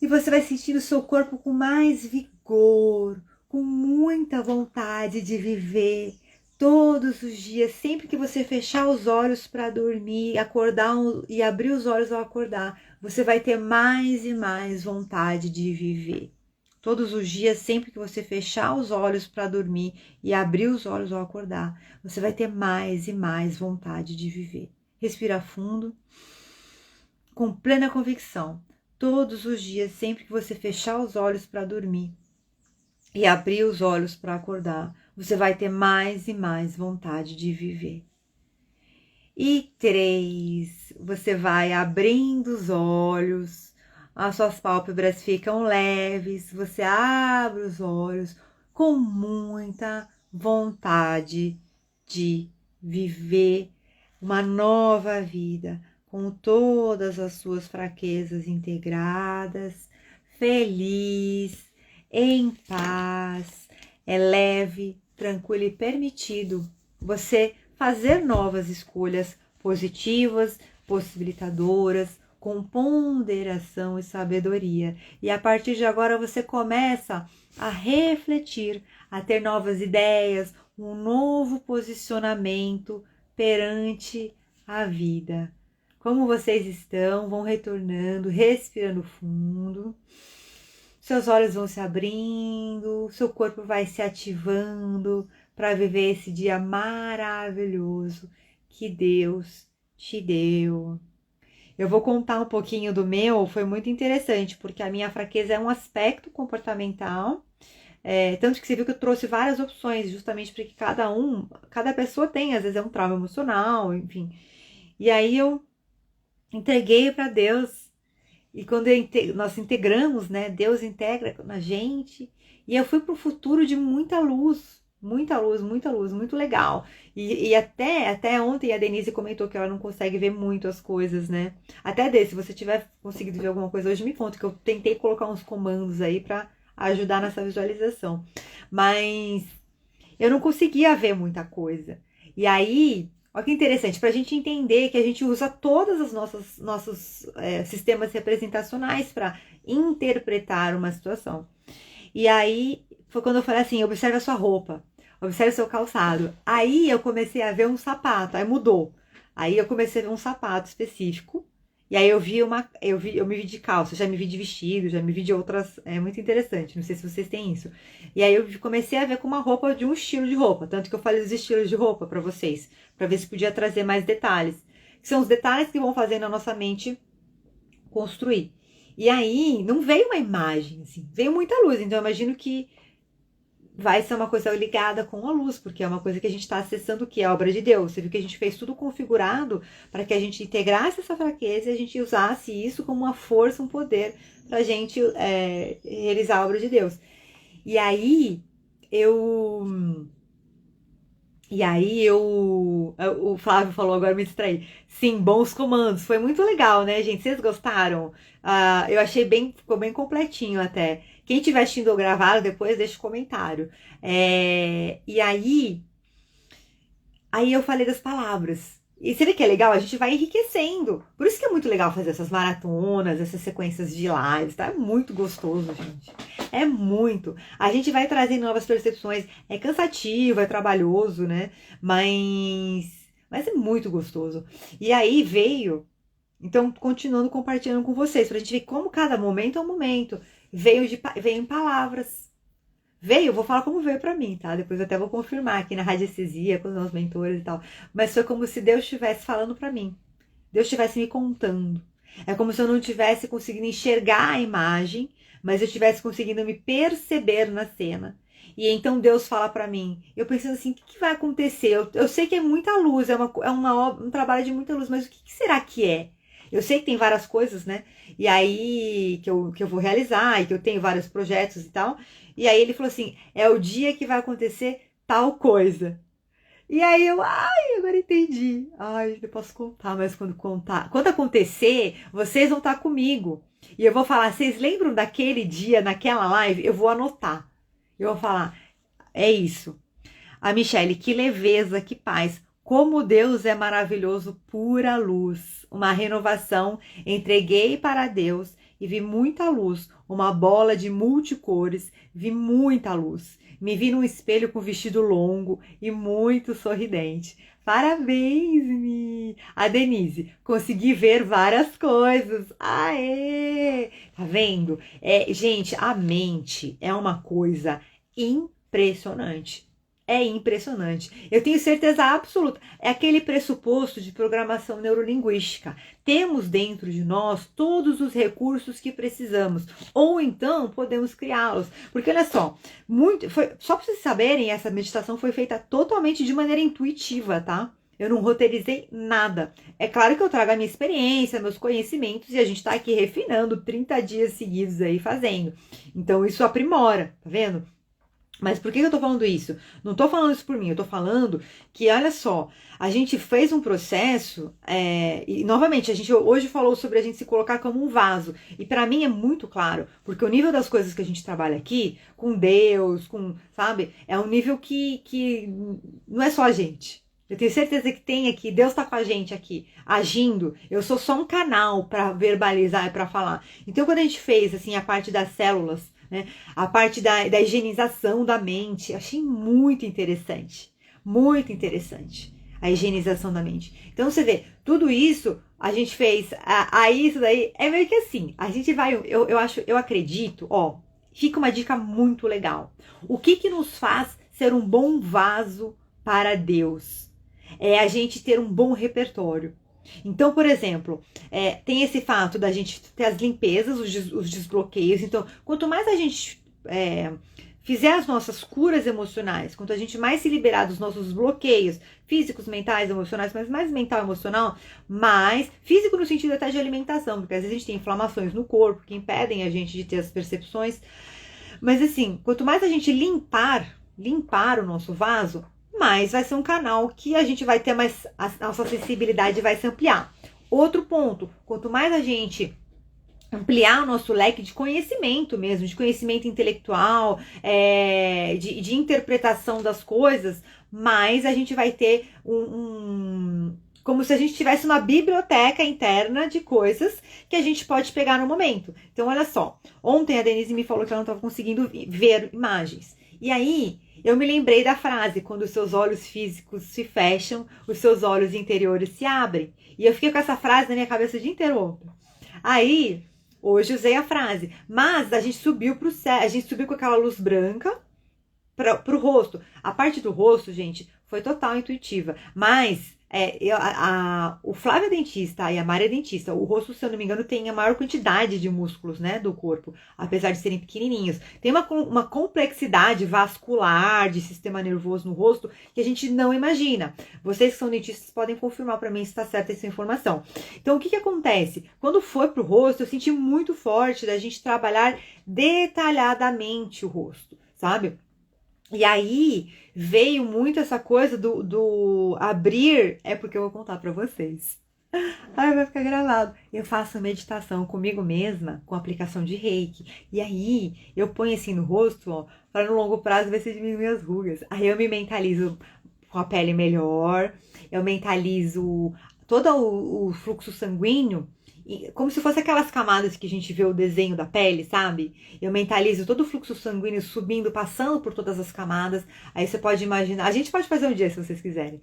S1: e você vai sentir o seu corpo com mais vigor, com muita vontade de viver todos os dias. Sempre que você fechar os olhos para dormir, acordar e abrir os olhos ao acordar, você vai ter mais e mais vontade de viver. Todos os dias, sempre que você fechar os olhos para dormir e abrir os olhos ao acordar, você vai ter mais e mais vontade de viver. Respira fundo, com plena convicção. Todos os dias, sempre que você fechar os olhos para dormir e abrir os olhos para acordar, você vai ter mais e mais vontade de viver. E 3, você vai abrindo os olhos, as suas pálpebras ficam leves, você abre os olhos com muita vontade de viver uma nova vida, com todas as suas fraquezas integradas, feliz, em paz, é leve, tranquilo e permitido você fazer novas escolhas positivas, possibilitadoras, com ponderação e sabedoria. E a partir de agora você começa a refletir, a ter novas ideias, um novo posicionamento perante a vida. Como vocês estão? Vão retornando, respirando fundo. Seus olhos vão se abrindo, seu corpo vai se ativando para viver esse dia maravilhoso que Deus te deu. Eu vou contar um pouquinho do meu, foi muito interessante, porque a minha fraqueza é um aspecto comportamental, tanto que você viu que eu trouxe várias opções, justamente porque cada pessoa tem, às vezes é um trauma emocional, enfim. E aí eu entreguei para Deus, e quando nós integramos, né, Deus integra na gente, e eu fui para o futuro de muita luz, muito legal. E até ontem a Denise comentou que ela não consegue ver muito as coisas, né? Até se você tiver conseguido ver alguma coisa hoje, me conta, que eu tentei colocar uns comandos aí para ajudar nessa visualização. Mas eu não conseguia ver muita coisa. E aí, olha que interessante, para a gente entender que a gente usa todos os nossos sistemas representacionais para interpretar uma situação. E aí, foi quando eu falei assim, observe a sua roupa, observe o seu calçado. Aí eu comecei a ver um sapato, aí mudou. Aí eu comecei a ver um sapato específico. E aí eu me vi de calça, já me vi de vestido, já me vi de outras, é muito interessante, não sei se vocês têm isso. E aí eu comecei a ver com uma roupa de um estilo de roupa, tanto que eu falei os estilos de roupa para vocês, para ver se podia trazer mais detalhes. Que são os detalhes que vão fazer na nossa mente construir. E aí não veio uma imagem, assim, veio muita luz, então eu imagino que vai ser uma coisa ligada com a luz, porque é uma coisa que a gente está acessando, que é a obra de Deus. Você viu que a gente fez tudo configurado para que a gente integrasse essa fraqueza e a gente usasse isso como uma força, um poder para a gente realizar a obra de Deus. E aí eu E aí o Flávio falou, agora me distraí. Sim, bons comandos. Foi muito legal, né, gente? Vocês gostaram? Eu achei ficou bem completinho até. Quem estiver assistindo ou gravado, depois deixa um comentário. E aí eu falei das palavras. E você vê que é legal? A gente vai enriquecendo. Por isso que é muito legal fazer essas maratonas, essas sequências de lives, tá? É muito gostoso, gente. É muito. A gente vai trazendo novas percepções. É cansativo, é trabalhoso, né? Mas é muito gostoso. E aí veio, então, continuando compartilhando com vocês, pra gente ver como cada momento é um momento. Veio em palavras. Veio, vou falar como veio pra mim, tá? Depois eu até vou confirmar aqui na radiestesia, com os meus mentores e tal. Mas foi como se Deus estivesse falando pra mim. Deus estivesse me contando. É como se eu não tivesse conseguindo enxergar a imagem, mas eu estivesse conseguindo me perceber na cena. E então Deus fala pra mim. Eu pensando assim, o que vai acontecer? Eu sei que é muita luz, um trabalho de muita luz, mas o que será que é? Eu sei que tem várias coisas, né? E aí que eu vou realizar, e que eu tenho vários projetos e tal. E aí ele falou assim: é o dia que vai acontecer tal coisa. E aí agora entendi. Ai, eu posso contar, mas quando acontecer, vocês vão estar comigo. E eu vou falar, vocês lembram daquele dia, naquela live? Eu vou anotar. Eu vou falar, é isso. A Michelle, que leveza, que paz. Como Deus é maravilhoso, pura luz. Uma renovação, entreguei para Deus e vi muita luz. Uma bola de multicores, vi muita luz. Me vi num espelho com vestido longo e muito sorridente. Parabéns, Mi! A Denise, consegui ver várias coisas. Aê! Tá vendo? Gente, a mente é uma coisa impressionante. É impressionante. Eu tenho certeza absoluta. É aquele pressuposto de programação neurolinguística. Temos dentro de nós todos os recursos que precisamos. Ou então podemos criá-los. Porque olha só, só para vocês saberem, essa meditação foi feita totalmente de maneira intuitiva, tá? Eu não roteirizei nada. É claro que eu trago a minha experiência, meus conhecimentos, e a gente tá aqui refinando 30 dias seguidos aí fazendo. Então isso aprimora, tá vendo? Mas por que eu tô falando isso? Não tô falando isso por mim, eu tô falando que, olha só, a gente fez um processo, e novamente, a gente hoje falou sobre a gente se colocar como um vaso, e pra mim é muito claro, porque o nível das coisas que a gente trabalha aqui, com Deus, sabe, é um nível que não é só a gente. Eu tenho certeza que tem aqui, Deus tá com a gente aqui, agindo. Eu sou só um canal para verbalizar e para falar. Então, quando a gente fez, assim, a parte das células, né, a parte da higienização da mente, achei muito interessante. Muito interessante. A higienização da mente. Então, você vê, tudo isso a gente fez, aí isso daí é meio que assim, a gente vai, eu acredito, fica uma dica muito legal. O que nos faz ser um bom vaso para Deus? É a gente ter um bom repertório. Então, por exemplo, tem esse fato da gente ter as limpezas, os desbloqueios. Então, quanto mais a gente fizer as nossas curas emocionais, quanto a gente mais se liberar dos nossos bloqueios físicos, mentais, emocionais, mas mais mental e emocional, mais físico no sentido até de alimentação, porque às vezes a gente tem inflamações no corpo que impedem a gente de ter as percepções. Mas assim, quanto mais a gente limpar o nosso vaso, mais vai ser um canal que a gente vai ter mais, a nossa sensibilidade vai se ampliar. Outro ponto, quanto mais a gente ampliar o nosso leque de conhecimento mesmo, de conhecimento intelectual, de interpretação das coisas, mais a gente vai ter como se a gente tivesse uma biblioteca interna de coisas que a gente pode pegar no momento. Então, olha só, ontem a Denise me falou que ela não estava conseguindo ver imagens. E aí, eu me lembrei da frase, quando os seus olhos físicos se fecham, os seus olhos interiores se abrem. E eu fiquei com essa frase na minha cabeça o dia inteiro ontem. Aí, hoje usei a frase, mas a gente subiu pro céu, a gente subiu com aquela luz branca pro rosto. A parte do rosto, gente, foi total intuitiva, mas o Flávio é dentista e a Mari é dentista. O rosto, se eu não me engano, tem a maior quantidade de músculos, né, do corpo, apesar de serem pequenininhos. Tem uma complexidade vascular de sistema nervoso no rosto que a gente não imagina. Vocês que são dentistas podem confirmar para mim se está certa essa informação. Então, o que acontece? Quando foi pro rosto, eu senti muito forte da gente trabalhar detalhadamente o rosto, sabe? E aí veio muito essa coisa do abrir, é porque eu vou contar pra vocês. Ai, vai ficar gravado. Eu faço meditação comigo mesma, com aplicação de reiki. E aí, eu ponho assim no rosto, ó, para no longo prazo ver se diminui as rugas. Aí eu me mentalizo com a pele melhor, eu mentalizo todo o fluxo sanguíneo, como se fosse aquelas camadas que a gente vê o desenho da pele, sabe? Eu mentalizo todo o fluxo sanguíneo subindo, passando por todas as camadas. Aí você pode imaginar, a gente pode fazer um dia se vocês quiserem.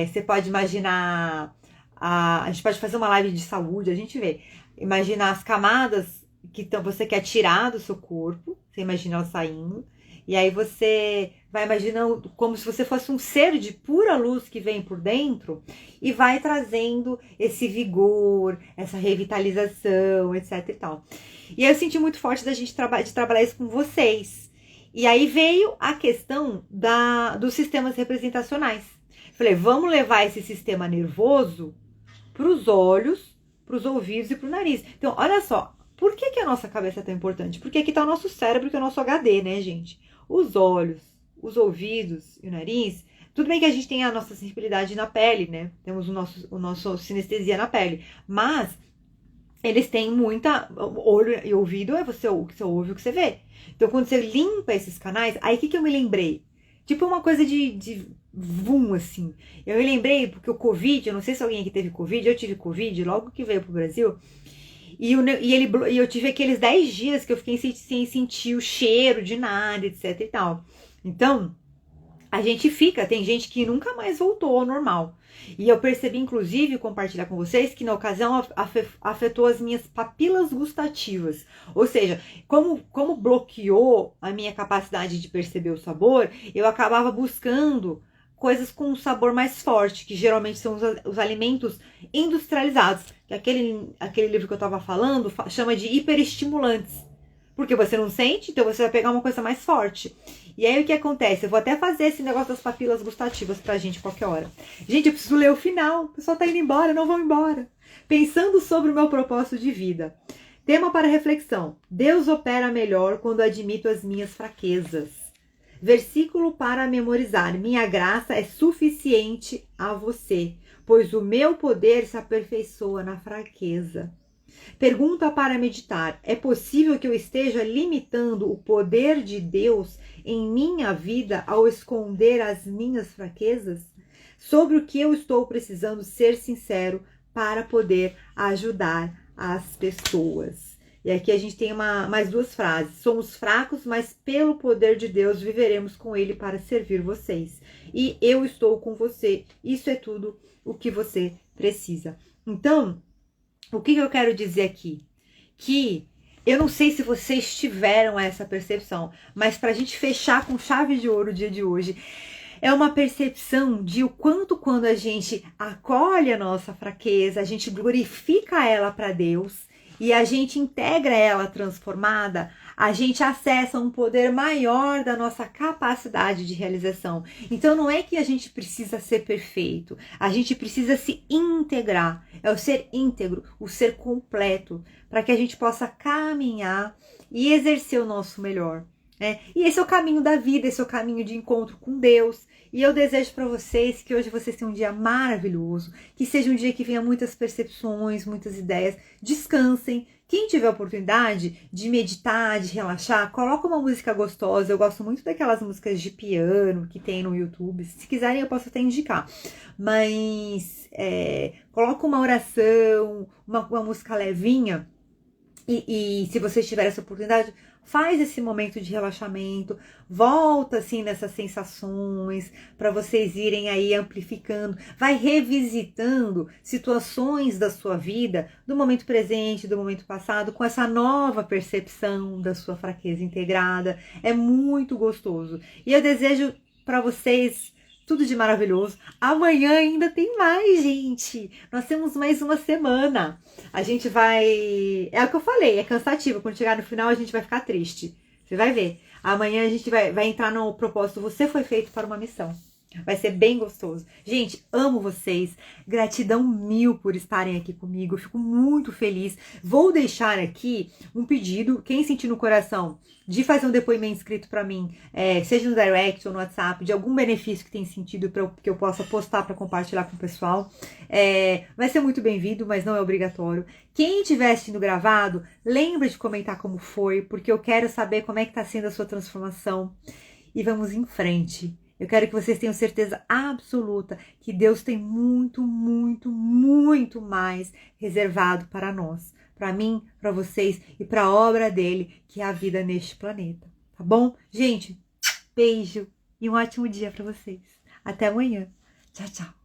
S1: Você pode imaginar a gente pode fazer uma live de saúde, a gente vê. Imaginar as camadas que você quer tirar do seu corpo. Você imagina elas saindo. E aí você vai imaginando como se você fosse um ser de pura luz que vem por dentro e vai trazendo esse vigor, essa revitalização, etc e tal. E eu senti muito forte da gente de trabalhar isso com vocês. E aí veio a questão dos sistemas representacionais. Falei, vamos levar esse sistema nervoso para os olhos, para os ouvidos e para o nariz. Então, olha só, por que a nossa cabeça é tão importante? Porque aqui está o nosso cérebro, que é o nosso HD, né, gente? Os olhos, os ouvidos e o nariz, tudo bem que a gente tem a nossa sensibilidade na pele, né? Temos o nosso sinestesia na pele, mas eles têm muita... Olho e ouvido é o que você ouve, o que você vê. Então, quando você limpa esses canais, aí o que eu me lembrei? Tipo uma coisa de vum, assim. Eu me lembrei, porque o Covid, eu não sei se alguém aqui teve Covid, eu tive Covid logo que veio pro Brasil, e eu tive aqueles 10 dias que eu fiquei sem sentir o cheiro de nada, etc e tal. Então, a gente fica, tem gente que nunca mais voltou ao normal. E eu percebi, inclusive, compartilhar com vocês, que na ocasião afetou as minhas papilas gustativas. Ou seja, como bloqueou a minha capacidade de perceber o sabor, eu acabava buscando coisas com um sabor mais forte, que geralmente são os alimentos industrializados. Que aquele livro que eu estava falando chama de hiperestimulantes. Porque você não sente, então você vai pegar uma coisa mais forte. E aí o que acontece? Eu vou até fazer esse negócio das papilas gustativas pra gente qualquer hora. Gente, eu preciso ler o final. O pessoal tá indo embora, não vão embora. Pensando sobre o meu propósito de vida. Tema para reflexão. Deus opera melhor quando admito as minhas fraquezas. Versículo para memorizar. Minha graça é suficiente a você, pois o meu poder se aperfeiçoa na fraqueza. Pergunta para meditar. É possível que eu esteja limitando o poder de Deus em minha vida ao esconder as minhas fraquezas? Sobre o que eu estou precisando ser sincero para poder ajudar as pessoas. E aqui a gente tem mais duas frases. Somos fracos, mas pelo poder de Deus viveremos com Ele para servir vocês. E eu estou com você. Isso é tudo o que você precisa. Então, o que eu quero dizer aqui? Que eu não sei se vocês tiveram essa percepção, mas para a gente fechar com chave de ouro o dia de hoje, é uma percepção de o quanto quando a gente acolhe a nossa fraqueza, a gente glorifica ela para Deus e a gente integra ela transformada, a gente acessa um poder maior da nossa capacidade de realização. Então não é que a gente precisa ser perfeito, a gente precisa se integrar. É o ser íntegro, o ser completo, para que a gente possa caminhar e exercer o nosso melhor. E esse é o caminho da vida, esse é o caminho de encontro com Deus. E eu desejo para vocês que hoje vocês tenham um dia maravilhoso, que seja um dia que venha muitas percepções, muitas ideias. Descansem. Quem tiver oportunidade de meditar, de relaxar, coloca uma música gostosa. Eu gosto muito daquelas músicas de piano que tem no YouTube. Se quiserem eu posso até indicar. Mas coloca uma oração, uma música levinha. E se vocês tiverem essa oportunidade, faz esse momento de relaxamento, volta assim nessas sensações, para vocês irem aí amplificando, vai revisitando situações da sua vida, do momento presente, do momento passado, com essa nova percepção da sua fraqueza integrada. É muito gostoso. E eu desejo para vocês tudo de maravilhoso. Amanhã ainda tem mais, gente. Nós temos mais uma semana. A gente vai... É o que eu falei, é cansativo. Quando chegar no final, a gente vai ficar triste. Você vai ver. Amanhã a gente vai entrar no propósito. Você foi feito para uma missão. Vai ser bem gostoso. Gente, amo vocês. Gratidão mil por estarem aqui comigo. Eu fico muito feliz. Vou deixar aqui um pedido. Quem sentir no coração de fazer um depoimento escrito para mim, seja no direct ou no WhatsApp, de algum benefício que tem sentido que eu possa postar para compartilhar com o pessoal, vai ser muito bem-vindo, mas não é obrigatório. Quem estiver assistindo gravado, lembra de comentar como foi, porque eu quero saber como é que está sendo a sua transformação. E vamos em frente. Eu quero que vocês tenham certeza absoluta que Deus tem muito, muito, muito mais reservado para nós, para mim, para vocês e para a obra dele, que é a vida neste planeta. Tá bom? Gente, beijo e um ótimo dia para vocês. Até amanhã. Tchau, tchau.